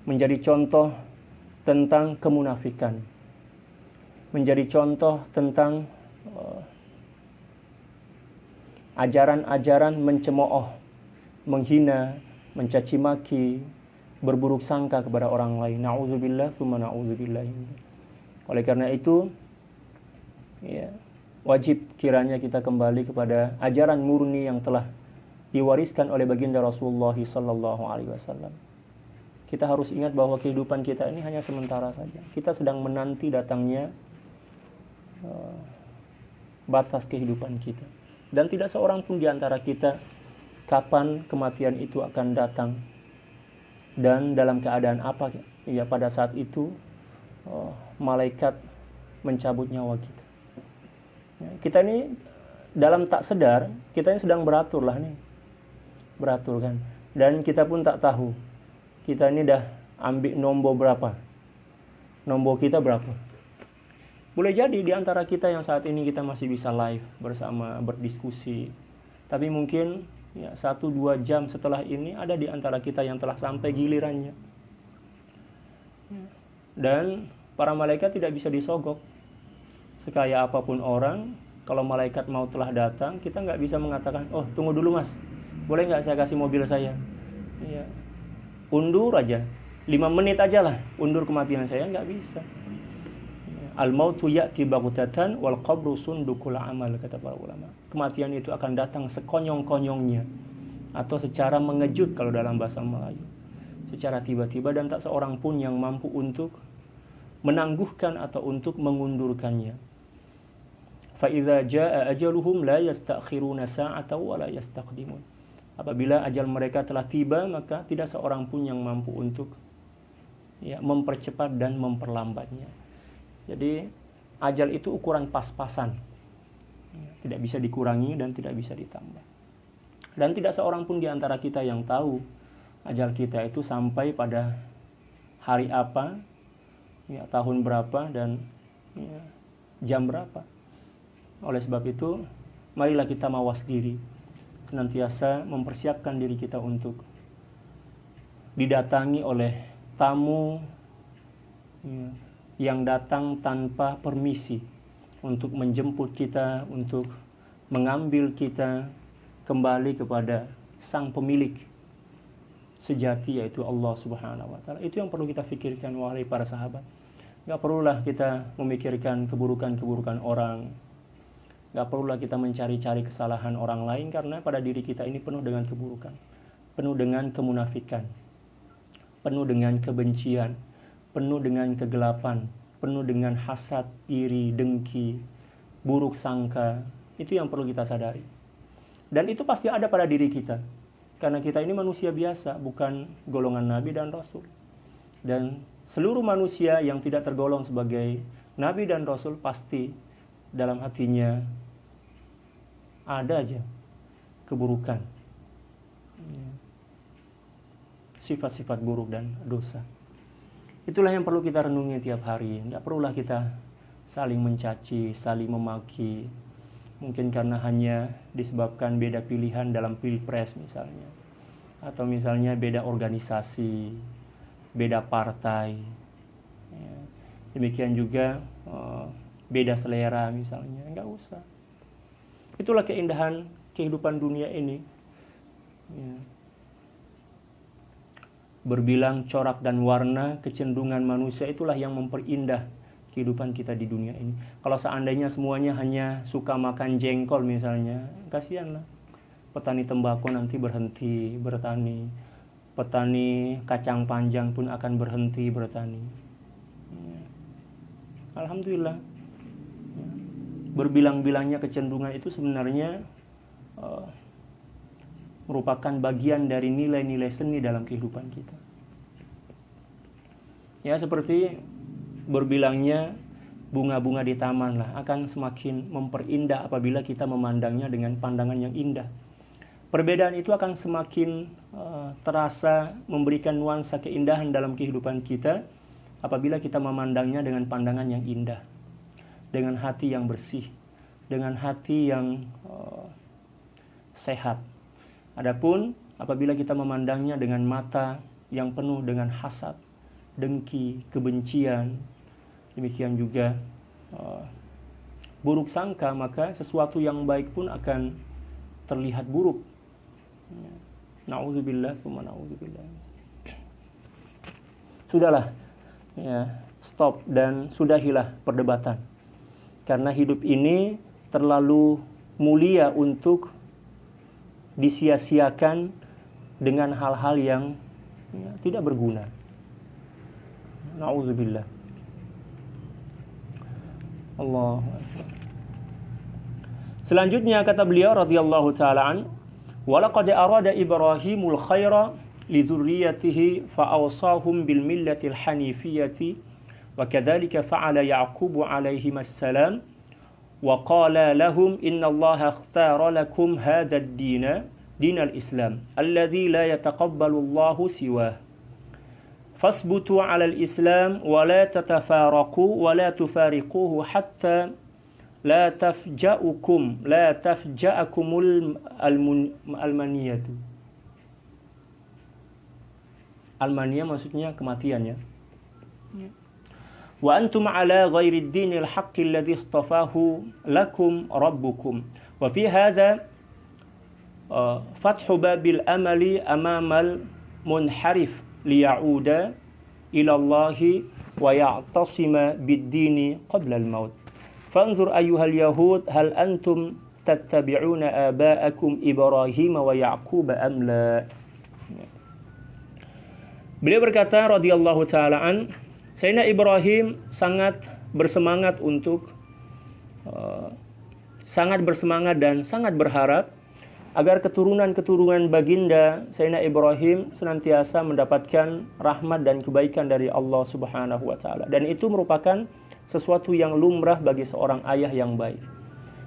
menjadi contoh tentang kemunafikan, menjadi contoh tentang ajaran-ajaran mencemooh, menghina, mencaci maki, berburuk sangka kepada orang lain. Na'udzubillah, tsumma na'udzubillah. Oleh karena itu, ya, wajib kiranya kita kembali kepada ajaran murni yang telah diwariskan oleh baginda Rasulullah SAW. Kita harus ingat bahwa kehidupan kita ini hanya sementara saja. Kita sedang menanti datangnya batas kehidupan kita. Dan tidak seorang pun di antara kita kapan kematian itu akan datang dan dalam keadaan apa ya pada saat itu malaikat mencabut nyawa kita. Ya, kita ini dalam tak sadar kita ini sedang beratur kan, dan kita pun tak tahu kita ini dah ambil nombor berapa, nombor kita berapa. Boleh jadi di antara kita yang saat ini kita masih bisa live bersama berdiskusi, tapi mungkin ya 1-2 jam setelah ini ada di antara kita yang telah sampai gilirannya. Dan para malaikat tidak bisa disogok. Sekaya apapun orang, kalau malaikat mau telah datang, kita nggak bisa mengatakan, oh tunggu dulu mas, boleh nggak saya kasih mobil saya? Ya, undur aja, 5 menit aja lah, undur kematian saya, nggak bisa. Al-mautu ya'ti baghtatan wal qabru sundukul amal, kata para ulama. Kematian itu akan datang sekonyong-konyongnya atau secara mengejut kalau dalam bahasa Melayu. Secara tiba-tiba dan tak seorang pun yang mampu untuk menangguhkan atau untuk mengundurkannya. Fa idza jaa ajaluhum la yastakhiruna sa'atan wa la yastaqdimun. Apabila ajal mereka telah tiba, maka tidak seorang pun yang mampu untuk ya mempercepat dan memperlambatnya. Jadi ajal itu ukuran pas-pasan, tidak bisa dikurangi dan tidak bisa ditambah. Dan tidak seorang pun di antara kita yang tahu ajal kita itu sampai pada hari apa, ya, tahun berapa, dan ya, jam berapa. Oleh sebab itu, marilah kita mawas diri, senantiasa mempersiapkan diri kita untuk didatangi oleh tamu ya, yang datang tanpa permisi untuk menjemput kita, untuk mengambil kita kembali kepada sang pemilik sejati, yaitu Allah Subhanahu wa Ta'ala. Itu yang perlu kita pikirkan, wahai para sahabat. Gak perlulah kita memikirkan keburukan-keburukan orang, gak perlulah kita mencari-cari kesalahan orang lain, karena pada diri kita ini penuh dengan keburukan, penuh dengan kemunafikan, penuh dengan kebencian, penuh dengan kegelapan, penuh dengan hasad, iri, dengki, buruk sangka. Itu yang perlu kita sadari. Dan itu pasti ada pada diri kita, karena kita ini manusia biasa, bukan golongan Nabi dan Rasul. Dan seluruh manusia yang tidak tergolong sebagai Nabi dan Rasul pasti dalam hatinya ada aja keburukan, sifat-sifat buruk dan dosa. Itulah yang perlu kita renungi tiap hari. Tidak perlulah kita saling mencaci, saling memaki. Mungkin karena hanya disebabkan beda pilihan dalam pilpres misalnya. Atau misalnya beda organisasi, beda partai. Ya. Demikian juga beda selera misalnya. Enggak usah. Itulah keindahan kehidupan dunia ini. Ya. Berbilang corak dan warna, kecenderungan manusia itulah yang memperindah kehidupan kita di dunia ini. Kalau seandainya semuanya hanya suka makan jengkol misalnya, kasihanlah. Petani tembakau nanti berhenti bertani. Petani kacang panjang pun akan berhenti bertani. Alhamdulillah. Berbilang-bilangnya kecenderungan itu sebenarnya merupakan bagian dari nilai-nilai seni dalam kehidupan kita. Ya, seperti berbilangnya bunga-bunga di taman lah, akan semakin memperindah apabila kita memandangnya dengan pandangan yang indah. Perbedaan itu akan semakin terasa memberikan nuansa keindahan dalam kehidupan kita apabila kita memandangnya dengan pandangan yang indah, dengan hati yang bersih, dengan hati yang sehat. Adapun apabila kita memandangnya dengan mata yang penuh dengan hasad, dengki, kebencian, demikian juga buruk sangka, maka sesuatu yang baik pun akan terlihat buruk. Na'udzubillah, tsumma na'udzubillah. Sudahlah, ya, stop dan sudahilah perdebatan. Karena hidup ini terlalu mulia untuk disia-siakan dengan hal-hal yang tidak berguna. Na'udzubillah. Allah. Selanjutnya kata beliau radhiyallahu taala an, "Walaqad arada Ibrahimul khaira li dzurriyyatihi fa awsahum bil millatil hanifiyyati wa kadzalika fa'ala Ya'qub alaihi assalam wa qala lahum innallaha ikhtara lakum hadzal dina dinal Islam alladzi la yataqabbalu Allahu siwah fasbutu 'alal Islam wa la tatafaraqu wa la tufariquhu hatta la tafja'akumul almaniyatu." Almaniyah maksudnya kematian, ya. Wa antum ala ghairi dinil haqqi alladhi istafahu lakum rabbukum. Wa fi hadha fathu babil amali amamal munharif liya'uda ila Allahi wa ya'tasima bid-dini qabla al-maut. Fanzur ayyuhal yahud hal antum tattabi'una aba'akum Ibrahim wa Ya'qub am la. Beliau berkata radhiyallahu taala an, Sayyidina Ibrahim sangat bersemangat dan sangat berharap agar keturunan-keturunan baginda Sayyidina Ibrahim senantiasa mendapatkan rahmat dan kebaikan dari Allah Subhanahu wa taala. Dan itu merupakan sesuatu yang lumrah bagi seorang ayah yang baik.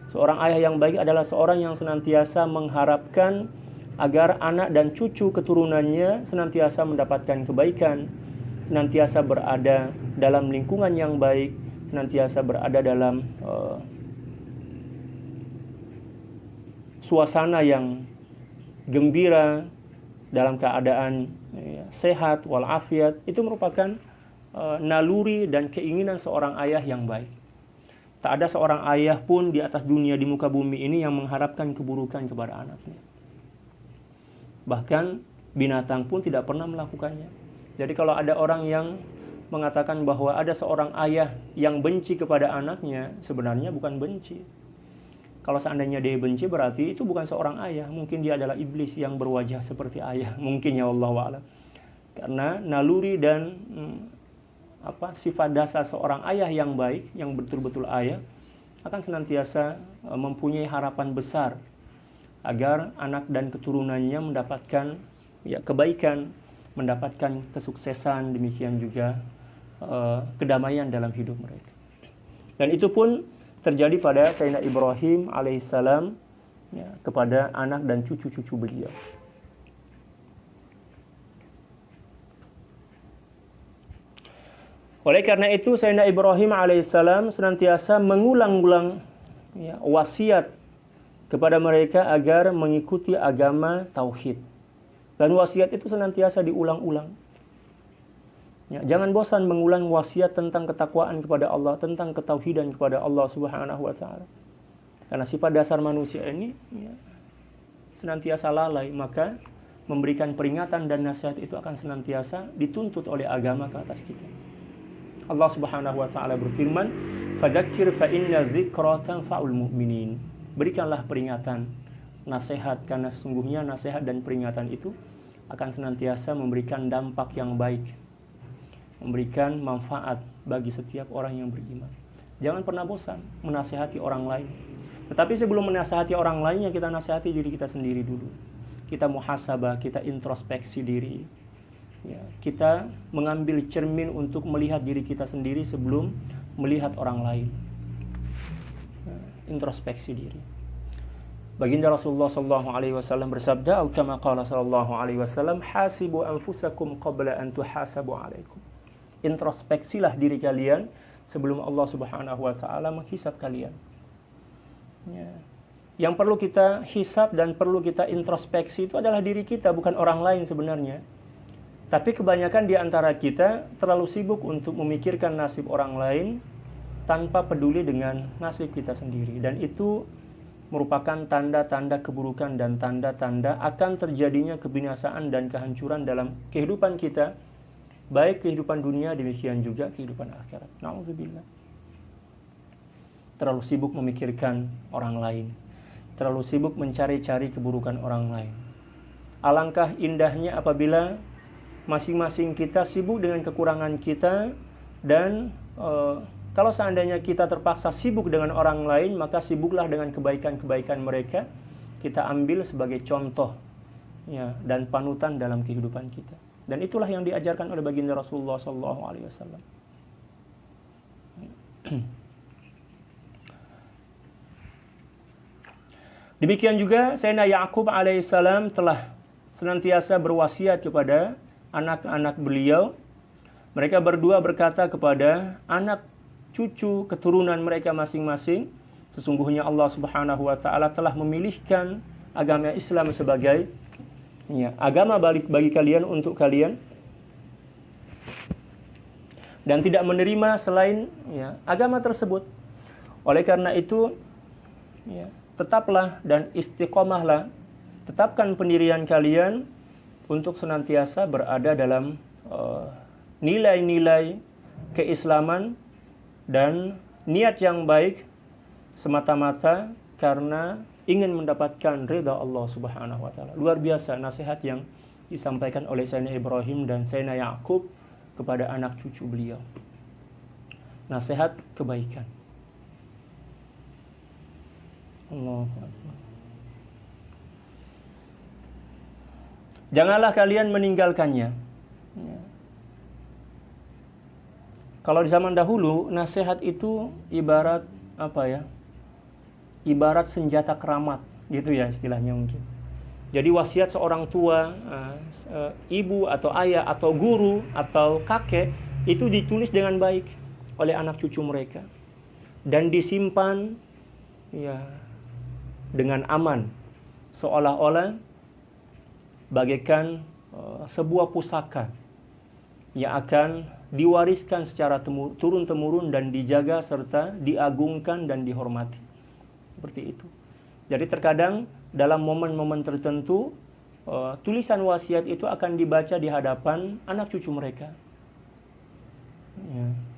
Seorang ayah yang baik adalah seorang yang senantiasa mengharapkan agar anak dan cucu keturunannya senantiasa mendapatkan kebaikan, senantiasa berada dalam lingkungan yang baik, senantiasa berada dalam suasana yang gembira, dalam keadaan sehat walafiat. Itu merupakan naluri dan keinginan seorang ayah yang baik. Tak ada seorang ayah pun di atas dunia, di muka bumi ini yang mengharapkan keburukan kepada anaknya. Bahkan binatang pun tidak pernah melakukannya. Jadi kalau ada orang yang mengatakan bahwa ada seorang ayah yang benci kepada anaknya, sebenarnya bukan benci. Kalau seandainya dia benci, berarti itu bukan seorang ayah. Mungkin dia adalah iblis yang berwajah seperti ayah. Mungkin, ya Allah wa'ala. Karena naluri dan sifat dasar seorang ayah yang baik, yang betul-betul ayah, akan senantiasa mempunyai harapan besar agar anak dan keturunannya mendapatkan kebaikan, mendapatkan kesuksesan, demikian juga kedamaian dalam hidup mereka. Dan itu pun terjadi pada Sayyidina Ibrahim alaihissalam, kepada anak dan cucu-cucu beliau. Oleh karena itu Sayyidina Ibrahim alaihissalam senantiasa mengulang-ulang wasiat kepada mereka agar mengikuti agama tauhid. Dan wasiat itu senantiasa diulang-ulang. Jangan bosan mengulang wasiat tentang ketakwaan kepada Allah, tentang ketauhidan kepada Allah Subhanahu wa taala. Karena sifat dasar manusia ini senantiasa lalai, maka memberikan peringatan dan nasihat itu akan senantiasa dituntut oleh agama ke atas kita. Allah Subhanahu wa taala berfirman, "Fadzakir fa inna dzikra tanfa'ul mu'minin." Berikanlah peringatan, nasihat, karena sesungguhnya nasihat dan peringatan itu akan senantiasa memberikan dampak yang baik, memberikan manfaat bagi setiap orang yang beriman. Jangan pernah bosan menasihati orang lain. Tetapi sebelum menasihati orang lain, ya kita nasihati diri kita sendiri dulu. Kita muhasabah, kita introspeksi diri. Ya, kita mengambil cermin untuk melihat diri kita sendiri sebelum melihat orang lain. Introspeksi diri. Baginda Rasulullah sallallahu alaihi wasallam bersabda, atau kama qala sallallahu alaihi wasallam, hasibu anfusakum qabla an tuhasabu alaikum. Introspeksilah diri kalian sebelum Allah Subhanahu wa taala menghisab kalian. Ya. Yang perlu kita hisab dan perlu kita introspeksi itu adalah diri kita, bukan orang lain sebenarnya. Tapi kebanyakan di antara kita terlalu sibuk untuk memikirkan nasib orang lain tanpa peduli dengan nasib kita sendiri. Dan itu merupakan tanda-tanda keburukan dan tanda-tanda akan terjadinya kebinasaan dan kehancuran dalam kehidupan kita, baik kehidupan dunia, demikian juga kehidupan akhirat. Na'udzubillah. Terlalu sibuk memikirkan orang lain, terlalu sibuk mencari-cari keburukan orang lain. Alangkah indahnya apabila masing-masing kita sibuk dengan kekurangan kita, dan kalau seandainya kita terpaksa sibuk dengan orang lain, maka sibuklah dengan kebaikan-kebaikan mereka. Kita ambil sebagai contoh, ya, dan panutan dalam kehidupan kita. Dan itulah yang diajarkan oleh baginda Rasulullah SAW. Demikian juga Sayyidina Ya'qub alaihissalam telah senantiasa berwasiat kepada anak-anak beliau. Mereka berdua berkata kepada anak cucu keturunan mereka masing-masing, sesungguhnya Allah Subhanahu wa taala telah memilihkan agama Islam sebagai agama bagi kalian, untuk kalian, dan tidak menerima selain agama tersebut. Oleh karena itu, tetaplah dan istiqomahlah, tetapkan pendirian kalian untuk senantiasa berada dalam nilai-nilai keislaman dan niat yang baik semata-mata karena ingin mendapatkan ridha Allah Subhanahu wa taala. Luar biasa nasihat yang disampaikan oleh Sayyidina Ibrahim dan Sayyidina Ya'qub kepada anak cucu beliau. Nasihat kebaikan. Allahu Akbar. Janganlah kalian meninggalkannya. Kalau di zaman dahulu, nasihat itu ibarat ibarat senjata keramat, gitu ya istilahnya mungkin. Jadi wasiat seorang tua, ibu atau ayah atau guru atau kakek itu ditulis dengan baik oleh anak cucu mereka dan disimpan dengan aman, seolah-olah bagaikan sebuah pusaka yang akan diwariskan secara turun-temurun dan dijaga serta diagungkan dan dihormati. Seperti itu. Jadi terkadang dalam momen-momen tertentu tulisan wasiat itu akan dibaca di hadapan anak cucu mereka.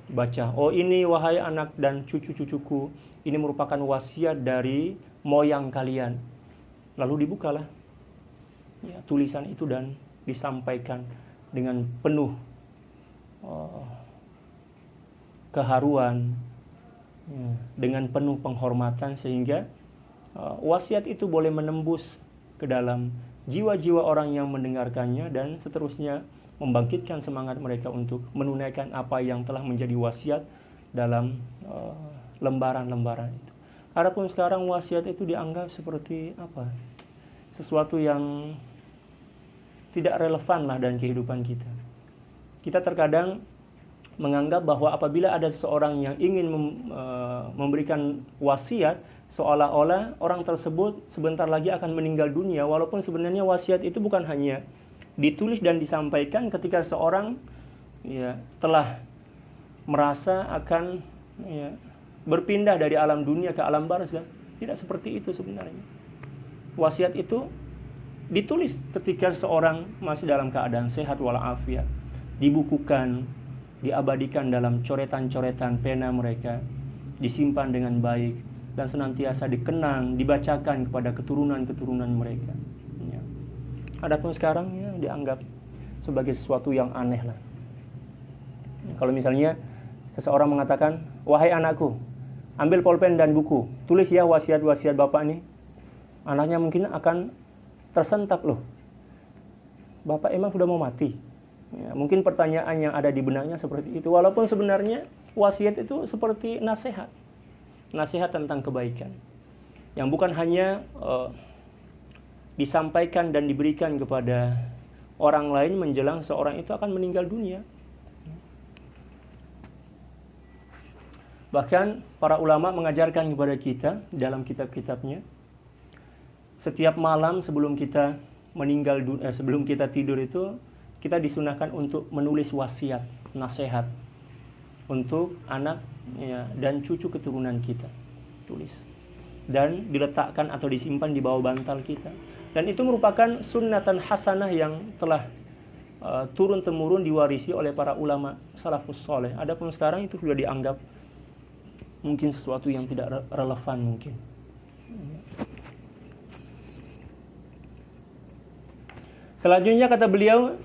Baca, oh ini wahai anak dan cucu-cucuku, ini merupakan wasiat dari moyang kalian. Lalu dibukalah tulisan itu dan disampaikan dengan penuh keharuan, dengan penuh penghormatan, sehingga wasiat itu boleh menembus ke dalam jiwa-jiwa orang yang mendengarkannya dan seterusnya membangkitkan semangat mereka untuk menunaikan apa yang telah menjadi wasiat dalam lembaran-lembaran itu. Adapun sekarang wasiat itu dianggap seperti sesuatu yang tidak relevan lah dalam kehidupan kita. Kita terkadang menganggap bahwa apabila ada seseorang yang ingin memberikan wasiat, seolah-olah orang tersebut sebentar lagi akan meninggal dunia, walaupun sebenarnya wasiat itu bukan hanya ditulis dan disampaikan ketika seorang telah merasa akan berpindah dari alam dunia ke alam barzakh. Tidak seperti itu sebenarnya. Wasiat itu ditulis ketika seorang masih dalam keadaan sehat walafiat, dibukukan, diabadikan dalam coretan-coretan pena mereka, disimpan dengan baik, dan senantiasa dikenang, dibacakan kepada keturunan-keturunan mereka. Ya. Adapun sekarang ya dianggap sebagai sesuatu yang aneh lah. Kalau misalnya seseorang mengatakan, wahai anakku, ambil pulpen dan buku, tulis ya wasiat-wasiat bapak ini. Anaknya mungkin akan tersentak, loh, bapak emang sudah mau mati? Ya, mungkin pertanyaan yang ada di benaknya seperti itu. Walaupun sebenarnya wasiat itu seperti nasihat. Nasihat tentang kebaikan. Yang bukan hanya disampaikan dan diberikan kepada orang lain menjelang seorang itu akan meninggal dunia. Bahkan para ulama mengajarkan kepada kita dalam kitab-kitabnya, setiap malam sebelum kita sebelum kita tidur itu, kita disunahkan untuk menulis wasiat, nasihat untuk anak ya, dan cucu keturunan kita. Tulis dan diletakkan atau disimpan di bawah bantal kita. Dan itu merupakan sunnatan hasanah yang telah turun-temurun diwarisi oleh para ulama salafus saleh. Adapun sekarang itu sudah dianggap mungkin sesuatu yang tidak relevan mungkin. Selanjutnya kata beliau,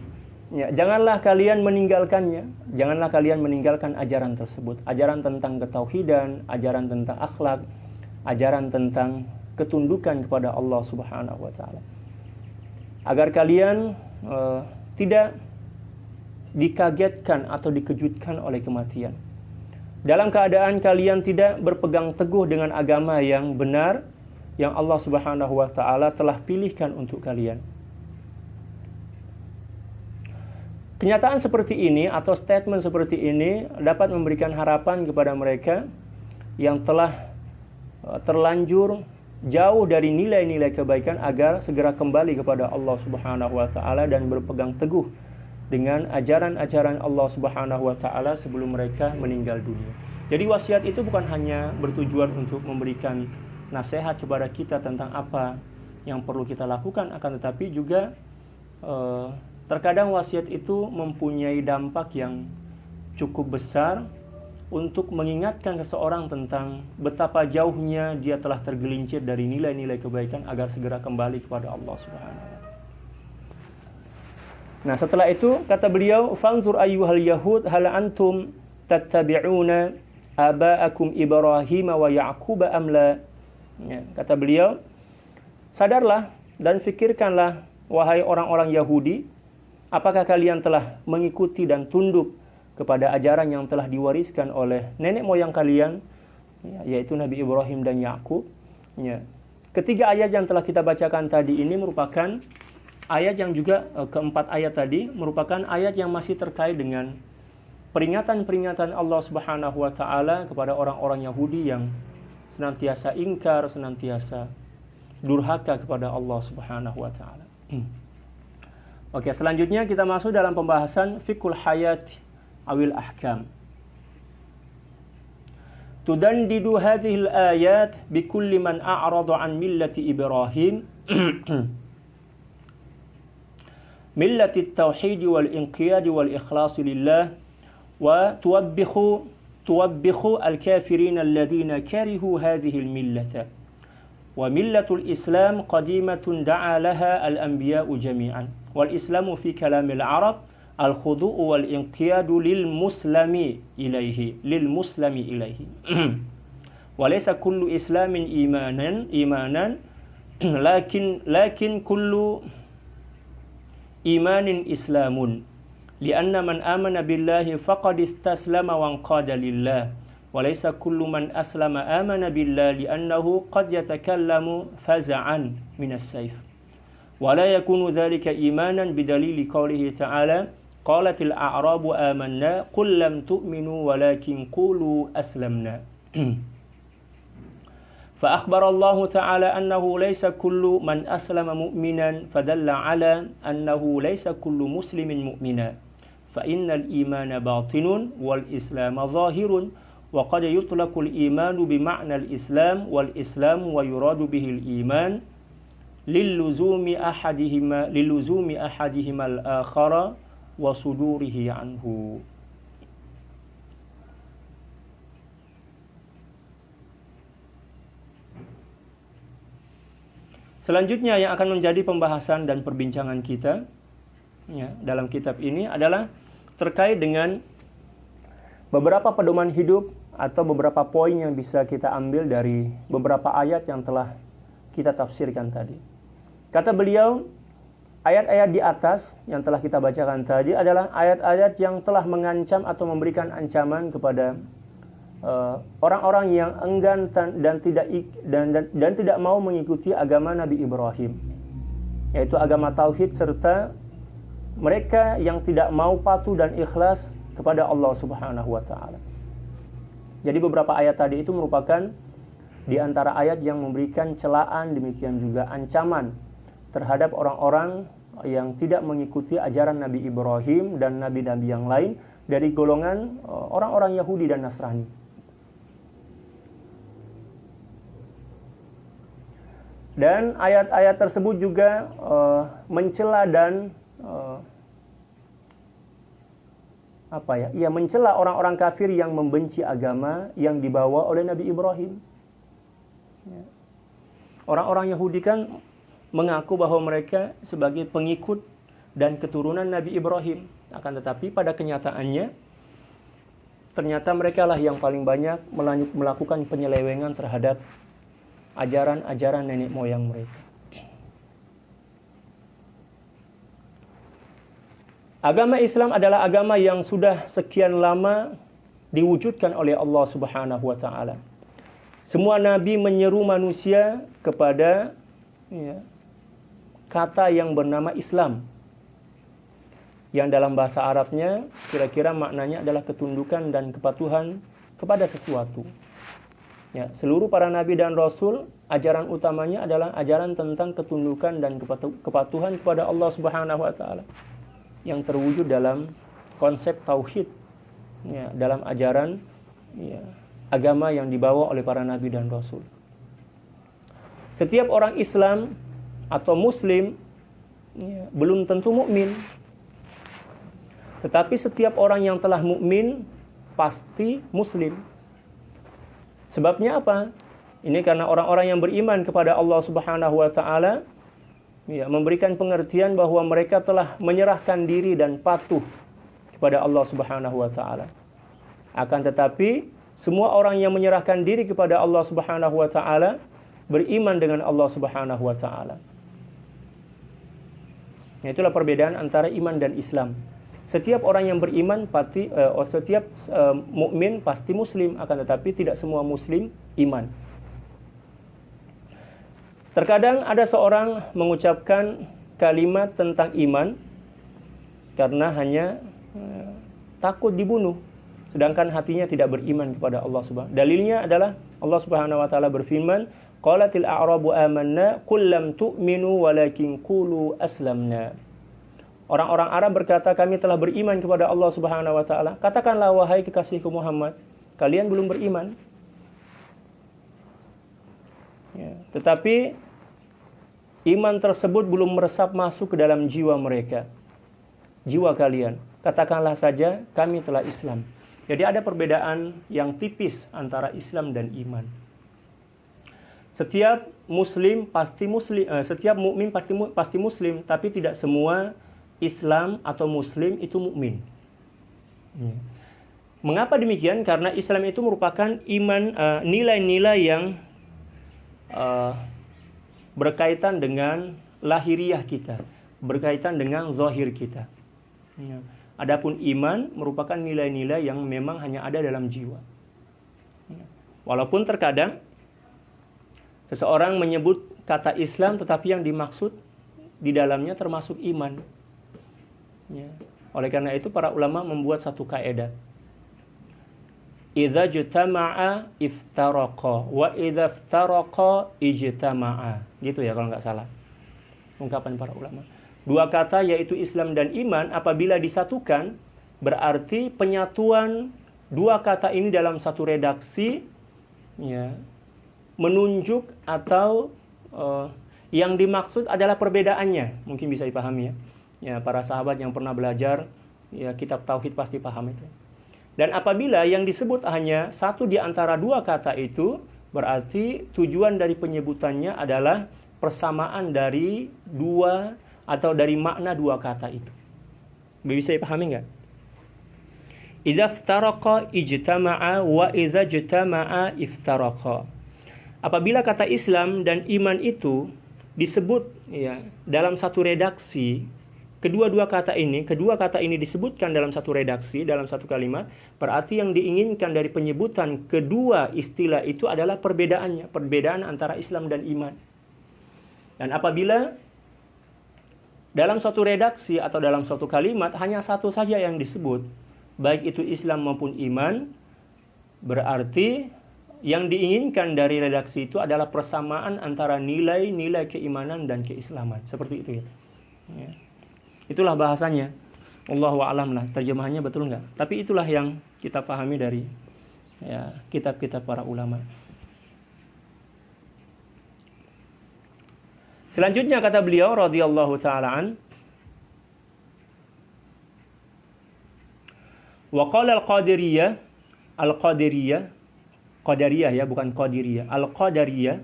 ya, janganlah kalian meninggalkannya. Janganlah kalian meninggalkan ajaran tersebut. Ajaran tentang ketauhidan, ajaran tentang akhlak, ajaran tentang ketundukan kepada Allah Subhanahu wa taala. Agar kalian tidak dikagetkan atau dikejutkan oleh kematian. Dalam keadaan kalian tidak berpegang teguh dengan agama yang benar yang Allah Subhanahu wa taala telah pilihkan untuk kalian. Kenyataan seperti ini atau statement seperti ini dapat memberikan harapan kepada mereka yang telah terlanjur jauh dari nilai-nilai kebaikan agar segera kembali kepada Allah Subhanahu wa taala dan berpegang teguh dengan ajaran-ajaran Allah Subhanahu wa taala sebelum mereka meninggal dunia. Jadi wasiat itu bukan hanya bertujuan untuk memberikan nasihat kepada kita tentang apa yang perlu kita lakukan, akan tetapi juga terkadang wasiat itu mempunyai dampak yang cukup besar untuk mengingatkan seseorang tentang betapa jauhnya dia telah tergelincir dari nilai-nilai kebaikan agar segera kembali kepada Allah Subhanahu wa taala. Nah, setelah itu kata beliau, "Fanzur ayyuhal yahud hal antum tattabi'una aba'akum Ibrahim wa Ya'qub am la?" Ya, kata beliau, sadarlah dan fikirkanlah wahai orang-orang Yahudi, apakah kalian telah mengikuti dan tunduk kepada ajaran yang telah diwariskan oleh nenek moyang kalian, ya, yaitu Nabi Ibrahim dan Ya'qub. Ya. Ketiga ayat yang telah kita bacakan tadi ini merupakan ayat yang juga keempat ayat tadi merupakan ayat yang masih terkait dengan peringatan-peringatan Allah Subhanahu wa taala kepada orang-orang Yahudi yang senantiasa ingkar, senantiasa durhaka kepada Allah Subhanahu wa taala. Oke, selanjutnya kita masuk dalam pembahasan fiqhul hayat awil ahkam. Tudandidu hadhil ayat bikulli man a'rada an millati Ibrahim ملة التوحيد والإنقياد والإخلاص لله وتوبخ الكافرين الذين كرهوا هذه الملة وملة الإسلام قديمة دعا لها الأنبياء جميعا والإسلام في كلام العرب الخضوع والإنقياد للمسلم إليه وليس كل إسلام إيمانا لكن كل إيمان إسلام لأن من آمن بالله فقد استسلم وانقاد لله وليس كل من أسلم آمن بالله لأنه قد يتكلم فزعا من السيف ولا يكون ذلك إيمانا بدليل قوله تعالى قالت الأعراب آمنا قل لم تؤمنوا ولكن قولوا أسلمنا فأخبر الله تعالى أنه ليس كل من أسلم مؤمنا فدل على أنه ليس كل مسلم مؤمنا فإن الإيمان باطن والإسلام ظاهر وقد يطلق الإيمان بمعنى الإسلام والإسلام ويراد به الإيمان للزوم أحدهما الآخر وصدوره عنه. Selanjutnya yang akan menjadi pembahasan dan perbincangan kita dalam kitab ini adalah terkait dengan beberapa pedoman hidup atau beberapa poin yang bisa kita ambil dari beberapa ayat yang telah kita tafsirkan tadi. Kata beliau, ayat-ayat di atas yang telah kita bacakan tadi adalah ayat-ayat yang telah mengancam atau memberikan ancaman kepada orang-orang yang enggan dan tidak mau mengikuti agama Nabi Ibrahim, yaitu agama tauhid, serta mereka yang tidak mau patuh dan ikhlas kepada Allah Subhanahu wa taala. Jadi beberapa ayat tadi itu merupakan di antara ayat yang memberikan celaan, demikian juga ancaman terhadap orang-orang yang tidak mengikuti ajaran Nabi Ibrahim dan nabi-nabi yang lain dari golongan orang-orang Yahudi dan Nasrani. Dan ayat-ayat tersebut juga mencela dan mencela orang-orang kafir yang membenci agama yang dibawa oleh Nabi Ibrahim. Orang-orang Yahudi kan mengaku bahwa mereka sebagai pengikut dan keturunan Nabi Ibrahim. Akan tetapi pada kenyataannya, ternyata mereka lah yang paling banyak melakukan penyelewengan terhadap ajaran-ajaran nenek moyang mereka. Agama Islam adalah agama yang sudah sekian lama diwujudkan oleh Allah Subhanahu wa taala. Semua nabi menyeru manusia kepada kata yang bernama Islam, yang dalam bahasa Arabnya kira-kira maknanya adalah ketundukan dan kepatuhan kepada sesuatu. Seluruh para nabi dan rasul, ajaran utamanya adalah ajaran tentang ketundukan dan kepatuhan kepada Allah Subhanahu wa taala, yang terwujud dalam konsep tauhid, dalam ajaran agama yang dibawa oleh para nabi dan rasul. Setiap orang Islam atau muslim belum tentu mukmin, tetapi setiap orang yang telah mukmin pasti muslim. Sebabnya apa? Ini karena orang-orang yang beriman kepada Allah Subhanahu wa taala memberikan pengertian bahwa mereka telah menyerahkan diri dan patuh kepada Allah Subhanahu wa taala. Akan tetapi semua orang yang menyerahkan diri kepada Allah Subhanahu wa taala beriman dengan Allah Subhanahu wa taala. Itulah perbedaan antara iman dan Islam. Setiap orang yang beriman setiap mukmin pasti muslim, akan tetapi tidak semua muslim iman. Terkadang ada seorang mengucapkan kalimat tentang iman karena hanya takut dibunuh, sedangkan hatinya tidak beriman kepada Allah Subhanahu. Dalilnya adalah Allah Subhanahu wa taala berfirman, qalatil a'rabu amanna qul lam tu'minu walakin qulu aslamna. Orang-orang Arab berkata, kami telah beriman kepada Allah Subhanahu wa taala. Katakanlah wahai kekasihku Muhammad, kalian belum beriman. Tetapi iman tersebut belum meresap masuk ke dalam jiwa mereka, jiwa kalian. Katakanlah saja kami telah Islam. Jadi ada perbedaan yang tipis antara Islam dan iman. Setiap muslim pasti muslim, setiap mukmin pasti muslim, tapi tidak semua Islam atau muslim itu mukmin. Mengapa demikian? Karena Islam itu merupakan iman, nilai-nilai yang berkaitan dengan lahiriah kita, berkaitan dengan zahir kita. Adapun iman merupakan nilai-nilai yang memang hanya ada dalam jiwa. Walaupun terkadang seseorang menyebut kata Islam, tetapi yang dimaksud di dalamnya termasuk iman. Oleh karena itu para ulama membuat satu kaidah. Idza jtama'a iftaraqa wa idza iftaraqa ijtama'a. Gitu ya kalau nggak salah. Ungkapan para ulama. Dua kata yaitu Islam dan iman apabila disatukan berarti penyatuan dua kata ini dalam satu redaksi menunjuk atau yang dimaksud adalah perbedaannya. Mungkin bisa dipahami ya, para sahabat yang pernah belajar kitab tauhid pasti paham itu. Dan apabila yang disebut hanya satu di antara dua kata itu, berarti tujuan dari penyebutannya adalah persamaan dari dua atau dari makna dua kata itu. Bisa dipahami nggak? Idza iftaraqa ijtama'a wa idza ijtama'a iftaraqa. Apabila kata Islam dan iman itu disebut ya dalam satu redaksi, kedua kata ini disebutkan dalam satu redaksi, dalam satu kalimat, berarti yang diinginkan dari penyebutan kedua istilah itu adalah perbedaan antara Islam dan iman. Dan apabila dalam suatu redaksi atau dalam suatu kalimat hanya satu saja yang disebut, baik itu Islam maupun iman, berarti yang diinginkan dari redaksi itu adalah persamaan antara nilai-nilai keimanan dan keislaman. Seperti itu ya. Itulah bahasanya. Allahu a'lam lah, terjemahannya betul nggak? Tapi itulah yang kita pahami dari ya, kitab-kitab para ulama. Selanjutnya kata beliau radhiyallahu ta'ala an, wa qala Qadariyah ya, bukan Qadiriyah. Al-Qadariyah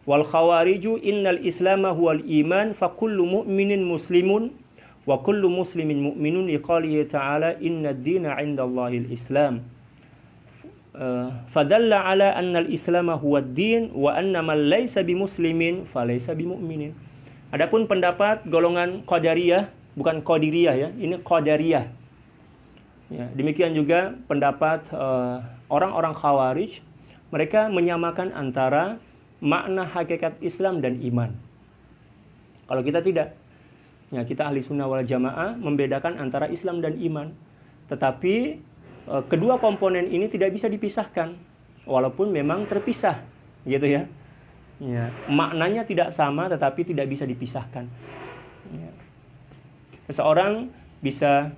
wal khawariju innal islama huwal iman fa kullu mu'minin muslimun wa kullu muslimin mu'minun liqalihi ta'ala innad dina 'indallahil islam. Fadalla ala anna al-islama huwad din wa anna man laysa bimuslimin falaysa bimu'minin. Adapun pendapat golongan Qadariyah, bukan Qadiriyah ya, ini Qadariyah. Ya, demikian juga pendapat orang-orang Khawarij, mereka menyamakan antara makna hakikat Islam dan iman. Kalau kita tidak, ya kita ahli sunnah wal jamaah membedakan antara Islam dan iman. Tetapi kedua komponen ini tidak bisa dipisahkan, walaupun memang terpisah, gitu ya. Ya, maknanya tidak sama, tetapi tidak bisa dipisahkan. Ya. Seseorang bisa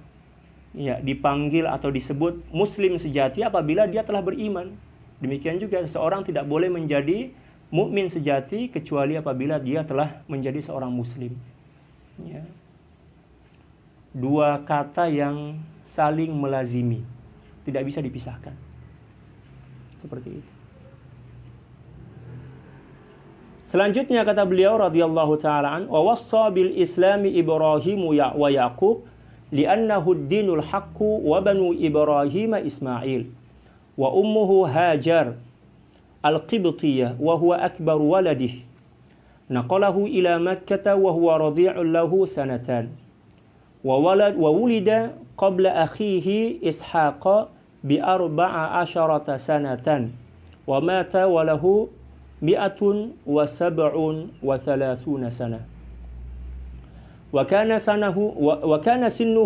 ya dipanggil atau disebut muslim sejati apabila dia telah beriman. Demikian juga seseorang tidak boleh menjadi mukmin sejati kecuali apabila dia telah menjadi seorang muslim. Ya. Dua kata yang saling melazimi, tidak bisa dipisahkan. Seperti itu. Selanjutnya kata beliau radhiyallahu ta'ala an, wa wassa bil islami Ibrahim wa Yaqub li'annahu ad-dinul haqqu wa banu Ibrahim Ismail wa ummuhu Hajar al-Qibtiyah wa huwa akbar waladih naqalahu ila Makkah wa huwa radi'un lahu sanatan wa wulida qabla akhihi Ishaq bi 14 sanatan wa mata wa lahu 137 sanah. وكان سنه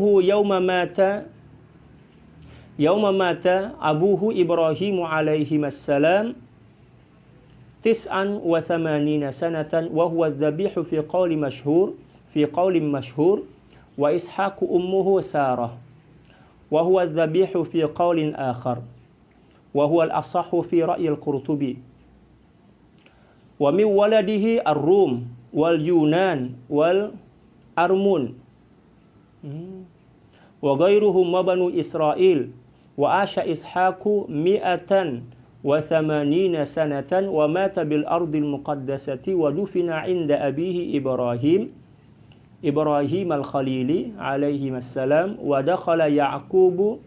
يوم مات أبوه إبراهيم عليه السلام 89 سنة وهو الذبيح في قول مشهور وإسحاق أمه سارة وهو الذبيح في قول آخر وهو الأصح في رأي القرطبي ومن ولده الروم واليونان والأرمون وغيرهم وبنو إسرائيل وعاش إسحاق 180 سنة ومات بالأرض المقدسة ودفن عند أبيه إبراهيم الخليل عليه السلام ودخل يعقوب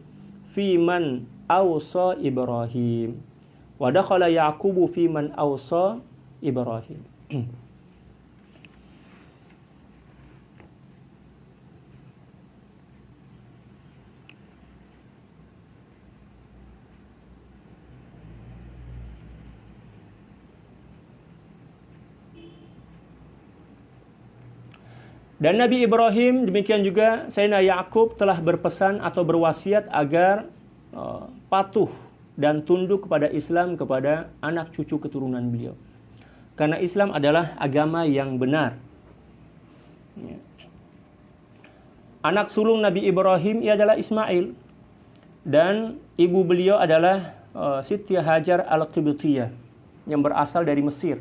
في من أوصى إبراهيم Dan Nabi Ibrahim, demikian juga Sayyidina Ya'qub telah berpesan atau berwasiat agar patuh dan tunduk kepada Islam kepada anak cucu keturunan beliau. Karena Islam adalah agama yang benar. Ya. Anak sulung Nabi Ibrahim ia adalah Ismail. Dan ibu beliau adalah Siti Hajar al-Qibtiyah yang berasal dari Mesir.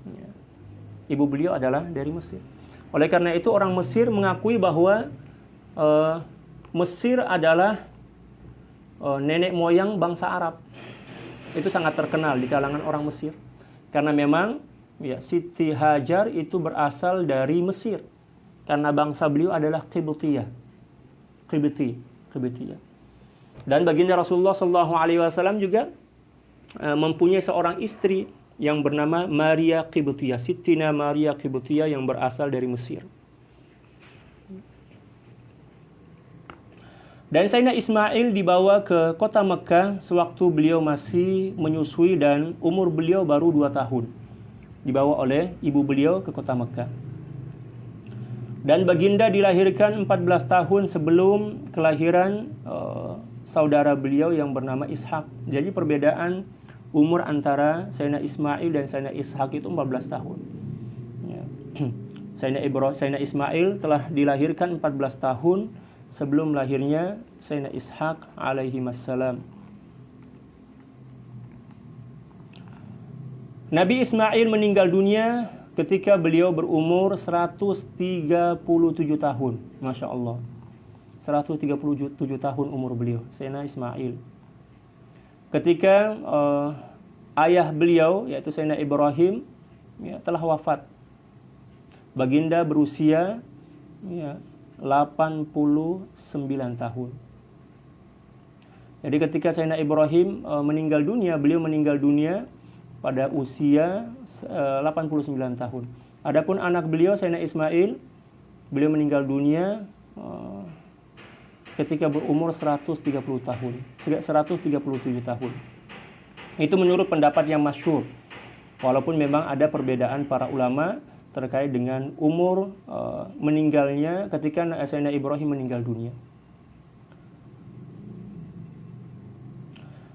Ya. Ibu beliau adalah dari Mesir. Oleh karena itu orang Mesir mengakui bahwa Mesir adalah nenek moyang bangsa Arab. Itu sangat terkenal di kalangan orang Mesir. Karena memang Ya, Siti Hajar itu berasal dari Mesir karena bangsa beliau adalah Qibtiyah. Qibtiyah. Dan baginda Rasulullah SAW juga mempunyai seorang istri yang bernama Maria Qibtiyah, Sittina Maria Qibtiyah yang berasal dari Mesir. Dan Sayyidina Ismail dibawa ke kota Mekah sewaktu beliau masih menyusui dan umur beliau baru 2 tahun. Dibawa oleh ibu beliau ke kota Mekah. Dan baginda dilahirkan 14 tahun sebelum kelahiran saudara beliau yang bernama Ishak. Jadi perbedaan umur antara Sayyidina Ismail dan Sayyidina Ishak itu 14 tahun. Ya. Sayyidina Ismail telah dilahirkan 14 tahun sebelum lahirnya Sayyidina Ishak alaihi wassalam. Nabi Ismail meninggal dunia ketika beliau berumur 137 tahun. Masya Allah. 137 tahun umur beliau, Sayyidina Ismail. Ketika ayah beliau, yaitu Sayyidina Ibrahim, ya, telah wafat. Baginda berusia 89 tahun. Jadi ketika Sayyidina Ibrahim meninggal dunia, beliau meninggal dunia pada usia 89 tahun. Adapun anak beliau Sayyidina Ismail, beliau meninggal dunia ketika berumur 137 tahun. Itu menurut pendapat yang masyhur. Walaupun memang ada perbedaan para ulama terkait dengan umur meninggalnya ketika Sayyidina Ibrahim meninggal dunia.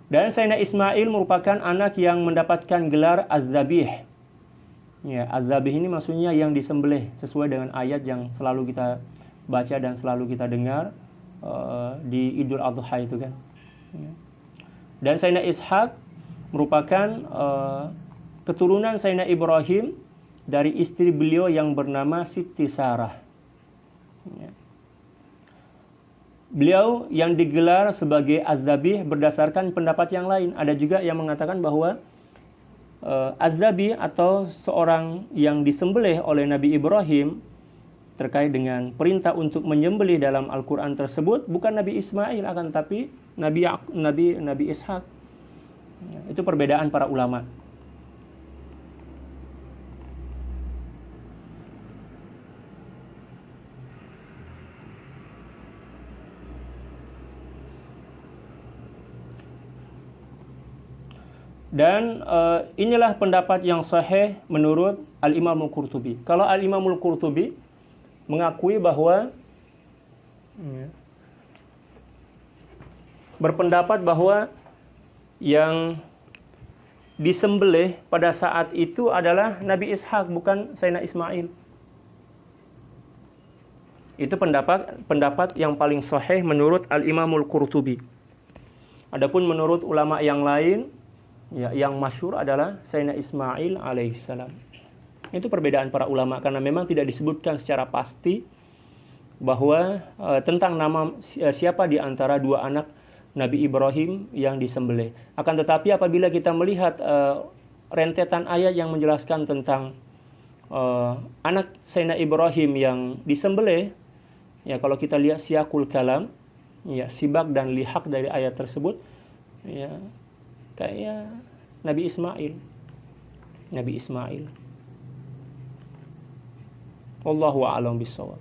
Dan Sayyidina Ismail merupakan anak yang mendapatkan gelar Az-Zabih. Ya, Az-Zabih ini maksudnya yang disembelih, sesuai dengan ayat yang selalu kita baca dan selalu kita dengar di Idul Adha itu kan. Ya. Dan Sayyidina Ishak merupakan keturunan Sayyidina Ibrahim dari istri beliau yang bernama Siti Sarah. Ya. Beliau yang digelar sebagai Az-Zabih berdasarkan pendapat yang lain. Ada juga yang mengatakan bahwa Az-Zabih atau seorang yang disembelih oleh Nabi Ibrahim terkait dengan perintah untuk menyembelih dalam Al-Quran tersebut bukan Nabi Ismail, akan tapi Nabi Ishak. Ya, itu perbedaan para ulama. Dan inilah pendapat yang sahih menurut Al-Imam Al-Qurtubi. Kalau Al-Imam Al-Qurtubi mengakui bahwa berpendapat bahwa yang disembelih pada saat itu adalah Nabi Ishak, bukan Sayyidina Ismail. Itu pendapat yang paling sahih menurut Al-Imam Al-Qurtubi. Adapun menurut ulama yang lain, ya, yang masyhur adalah Sayyidina Ismail alaihissalam. Itu perbedaan para ulama karena memang tidak disebutkan secara pasti bahwa tentang nama siapa di antara dua anak Nabi Ibrahim yang disembelih. Akan tetapi apabila kita melihat rentetan ayat yang menjelaskan tentang anak Sayyidina Ibrahim yang disembelih, ya kalau kita lihat siyakul kalam, ya sibak dan lihak dari ayat tersebut, ya kayak Nabi Ismail. Wallahu a'lam bishawab.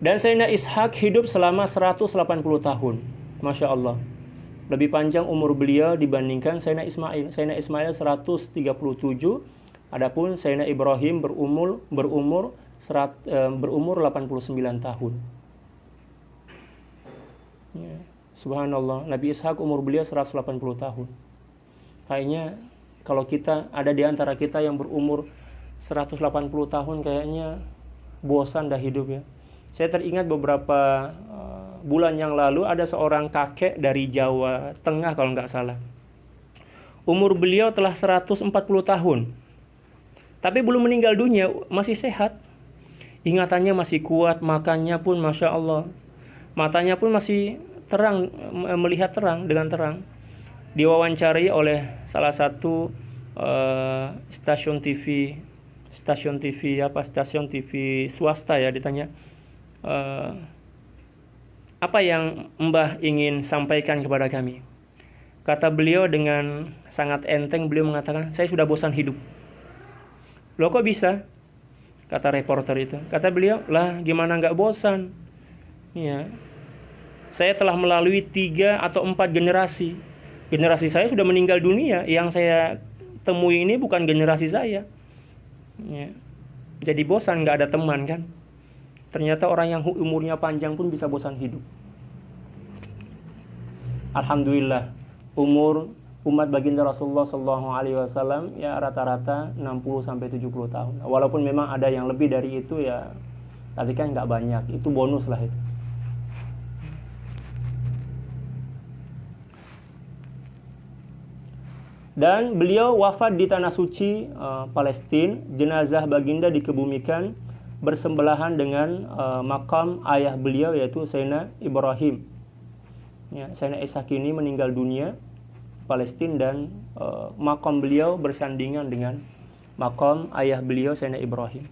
Dan Sayyidina Ishak hidup selama 180 tahun. Masya Allah. Lebih panjang umur beliau dibandingkan Sayyidina Ismail. Sayyidina Ismail 137, adapun Sayyidina Ibrahim berumur 89 tahun. Ya, subhanallah, Nabi Ishak umur beliau 180 tahun. Kayaknya kalau kita ada di antara kita yang berumur 180 tahun, kayaknya bosan dah hidup ya. Saya teringat beberapa bulan yang lalu ada seorang kakek dari Jawa Tengah kalau nggak salah. Umur beliau telah 140 tahun. Tapi belum meninggal dunia, masih sehat. Ingatannya masih kuat, makannya pun Masya Allah. Matanya pun masih terang, melihat terang dengan terang. Diwawancari oleh salah satu stasiun TV swasta ya, ditanya apa yang Mbah ingin sampaikan kepada kami. Kata beliau dengan sangat enteng, beliau mengatakan, saya sudah bosan hidup. Loh kok bisa? Kata reporter itu. Kata beliau, lah gimana nggak bosan? Ya, saya telah melalui 3 atau 4 generasi. Generasi saya sudah meninggal dunia. Yang saya temui ini bukan generasi saya. Ya. Jadi bosan, nggak ada teman kan? Ternyata orang yang umurnya panjang pun bisa bosan hidup. Alhamdulillah, umur umat baginda Rasulullah SAW ya rata-rata 60-70 tahun. Walaupun memang ada yang lebih dari itu ya, tapi kan nggak banyak. Itu bonus lah itu. Dan beliau wafat di tanah suci Palestina. Jenazah baginda dikebumikan bersebelahan dengan makam ayah beliau, yaitu Sayyidina Ibrahim. Ya, Sayyidina Ishaq ini meninggal dunia Palestina, dan makam beliau bersandingan dengan makam ayah beliau Sayyidina Ibrahim.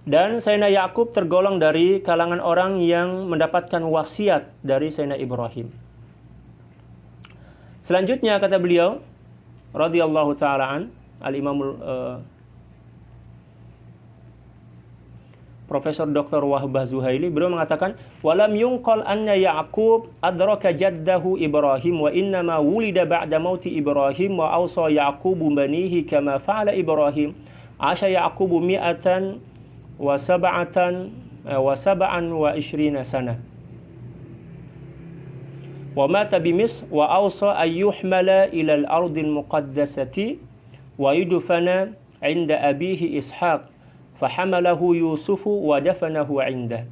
Dan Sayyidina Yakub tergolong dari kalangan orang yang mendapatkan wasiat dari Sayyidina Ibrahim. Selanjutnya kata beliau radhiyallahu taala an, al-Imamul Profesor Dr. Wahbah Zuhaili, beliau mengatakan, walam yunqal anna Ya'qub adraka jaddahu Ibrahim wa innama wulida ba'da mauti Ibrahim wa awsa Ya'qubu banihi kama fa'ala Ibrahim. Asha Ya'qubu mi'atan wa sab'an wa ishrina sana. Wa mata bimis wa awsa an yuhmala ila al-ardil muqaddasati wa yudfana 'inda abihi Ishaq. فحمله يوسف ودفنه عنده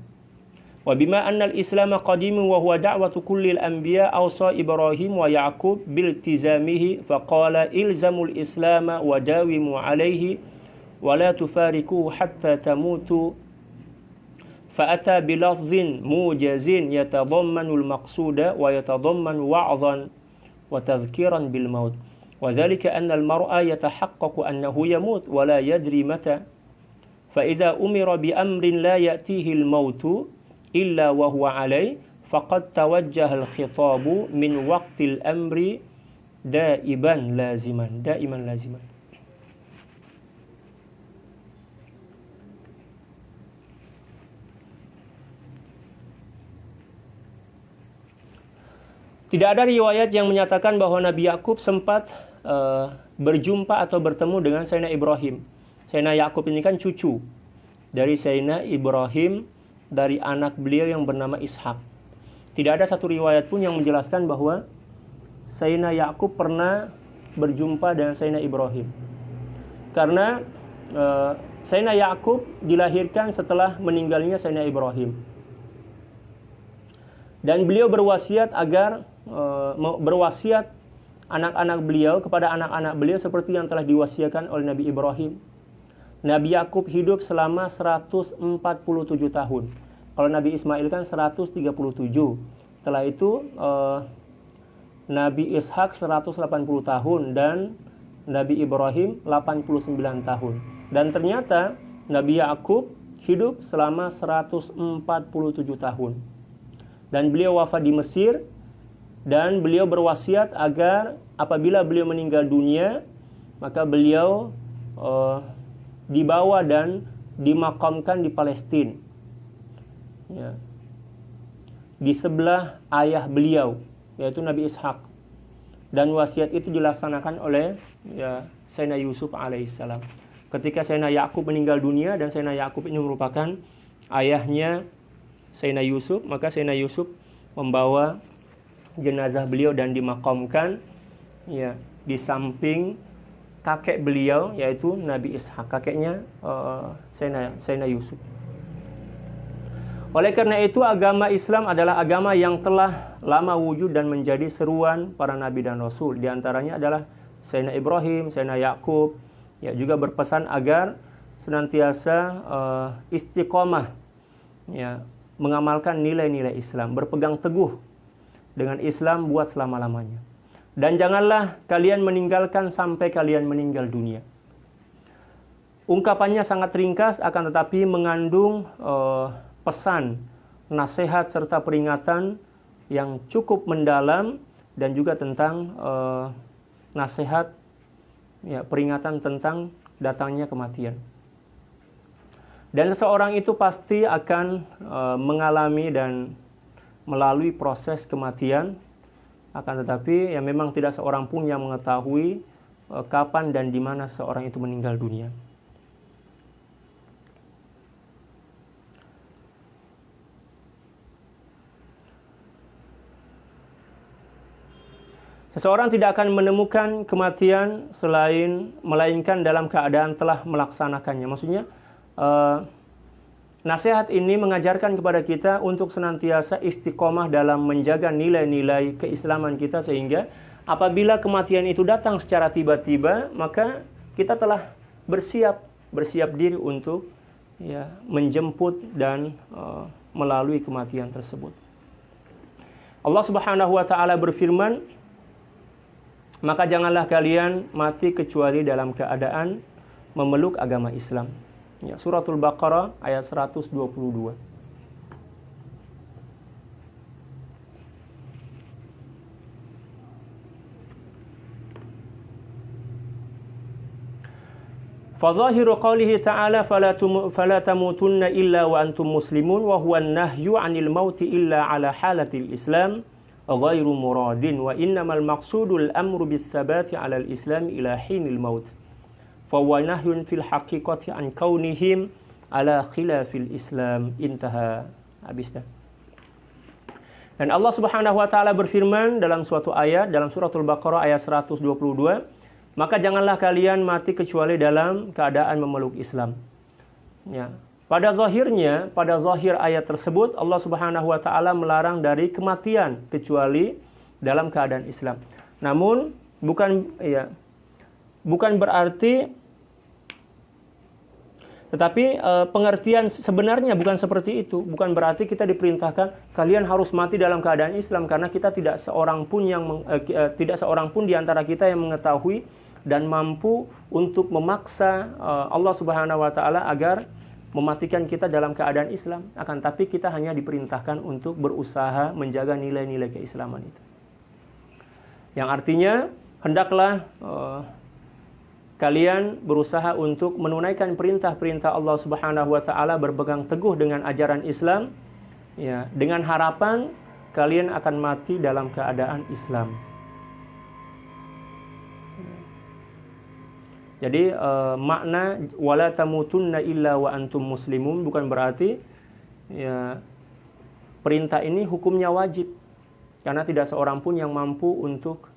وبما أن الإسلام قديم وهو دعوة كل الأنبياء أوصى إبراهيم ويعقوب بالتزامه فقال إلزموا الإسلام وداوموا عليه ولا تفارقوه حتى تموتوا فأتى بلفظ موجز يتضمن المقصود ويتضمن وعظا وتذكيرا بالموت وذلك أن المرء يتحقق أنه يموت ولا يدري متى فإذا أمر بأمر لا يأتيه الموت إلا وهو عليه فقد توجه الخطاب من وقت الأمر دائما لازما. Tidak ada riwayat yang menyatakan bahwa Nabi Yakub sempat berjumpa atau bertemu dengan Sayyidina Ibrahim. Sayyidina Yakub ini kan cucu dari Sayyidina Ibrahim, dari anak beliau yang bernama Ishaq. Tidak ada satu riwayat pun yang menjelaskan bahwa Sayyidina Yakub pernah berjumpa dengan Sayyidina Ibrahim. Karena Sayyidina Yakub dilahirkan setelah meninggalnya Sayyidina Ibrahim. Dan beliau berwasiat agar berwasiat anak-anak beliau kepada anak-anak beliau seperti yang telah diwasiatkan oleh Nabi Ibrahim. Nabi Yakub hidup selama 147 tahun. Kalau Nabi Ismail kan 137. Setelah itu Nabi Ishak 180 tahun dan Nabi Ibrahim 89 tahun. Dan ternyata Nabi Yakub hidup selama 147 tahun. Dan beliau wafat di Mesir, dan beliau berwasiat agar apabila beliau meninggal dunia, maka beliau dibawa dan dimakamkan di Palestina, ya, di sebelah ayah beliau, yaitu Nabi Ishak. Dan wasiat itu dilaksanakan oleh Sayyidina Yusuf alaihissalam. Ketika Sayyidina Yakub meninggal dunia, dan Sayyidina Yakub ini merupakan ayahnya Sayyidina Yusuf, maka Sayyidina Yusuf membawa jenazah beliau dan dimakamkan di samping kakek beliau, yaitu Nabi Ishak, kakeknya Sayyidina Yusuf. Oleh karena itu, agama Islam adalah agama yang telah lama wujud dan menjadi seruan para nabi dan rasul. Di antaranya adalah Sayyidina Ibrahim, Sayyidina Yakub, juga berpesan agar senantiasa istiqomah, mengamalkan nilai-nilai Islam, berpegang teguh dengan Islam buat selama-lamanya. Dan janganlah kalian meninggalkan sampai kalian meninggal dunia. Ungkapannya sangat ringkas, akan tetapi mengandung pesan, nasihat, serta peringatan yang cukup mendalam, dan juga tentang nasihat, ya, peringatan tentang datangnya kematian. Dan seseorang itu pasti akan mengalami dan melalui proses kematian. Akan tetapi ya memang tidak seorang pun yang mengetahui kapan dan di mana seseorang itu meninggal dunia. Seseorang tidak akan menemukan kematian melainkan dalam keadaan telah melaksanakannya. Maksudnya nasihat ini mengajarkan kepada kita untuk senantiasa istiqomah dalam menjaga nilai-nilai keislaman kita, sehingga apabila kematian itu datang secara tiba-tiba, maka kita telah bersiap diri untuk ya menjemput dan melalui kematian tersebut. Allah Subhanahu wa taala berfirman, maka janganlah kalian mati kecuali dalam keadaan memeluk agama Islam. Ya, Suratul Baqarah ayat 122. Fadhahiru qawlihi ta'ala fala tamutunna illa wa antum muslimun wa huwa an-nahyu 'anil mauti illa 'ala halatil Islam ghairu muradin wa innamal maqsudul amru bis sabati 'alal Islam ila hinil maut. Fa huwa nahyun fil haqiqati an kaunihim ala khilafil Islam. Intaha. Habis dah. Dan Allah Subhanahu wa taala berfirman dalam suatu ayat dalam suratul Baqarah ayat 122, maka janganlah kalian mati kecuali dalam keadaan memeluk Islam. Ya. Pada zahir ayat tersebut Allah Subhanahu wa taala melarang dari kematian kecuali dalam keadaan Islam. Namun bukan berarti, tetapi pengertian sebenarnya bukan seperti itu. Bukan berarti kita diperintahkan kalian harus mati dalam keadaan Islam, karena kita tidak seorang pun di antara kita yang mengetahui dan mampu untuk memaksa Allah Subhanahu wa taala agar mematikan kita dalam keadaan Islam. Akan tapi kita hanya diperintahkan untuk berusaha menjaga nilai-nilai keislaman itu. Yang artinya hendaklah kalian berusaha untuk menunaikan perintah-perintah Allah Subhanahu wa taala, berpegang teguh dengan ajaran Islam, ya, dengan harapan kalian akan mati dalam keadaan Islam. Jadi makna wala tamutunna illa wa antum muslimun bukan berarti ya perintah ini hukumnya wajib, karena tidak seorang pun yang mampu untuk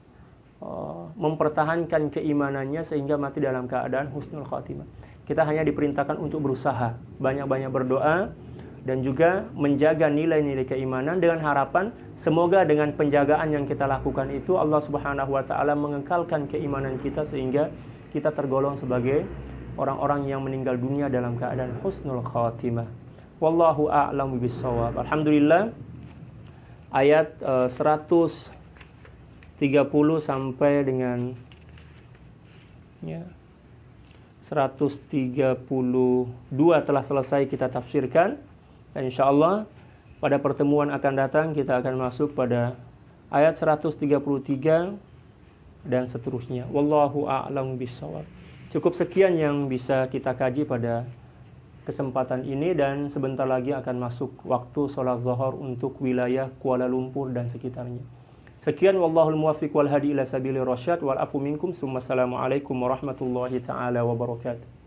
mempertahankan keimanannya sehingga mati dalam keadaan husnul khatimah. Kita hanya diperintahkan untuk berusaha, banyak-banyak berdoa, dan juga menjaga nilai-nilai keimanan dengan harapan semoga dengan penjagaan yang kita lakukan itu Allah Subhanahu wa taala mengekalkan keimanan kita sehingga kita tergolong sebagai orang-orang yang meninggal dunia dalam keadaan husnul khatimah. Wallahu a'lamu bissawab. Alhamdulillah, ayat 130 sampai dengan 132 telah selesai kita tafsirkan. Dan insyaallah pada pertemuan akan datang kita akan masuk pada ayat 133 dan seterusnya. Wallahu a'lamu bissawab. Cukup sekian yang bisa kita kaji pada kesempatan ini, dan sebentar lagi akan masuk waktu sholat zuhur untuk wilayah Kuala Lumpur dan sekitarnya. Sekian, wallahul muwaffiq wal hadi ila sabilir rasyad wal afu minkum. Assalamualaikum warahmatullahi taala wabarakatuh.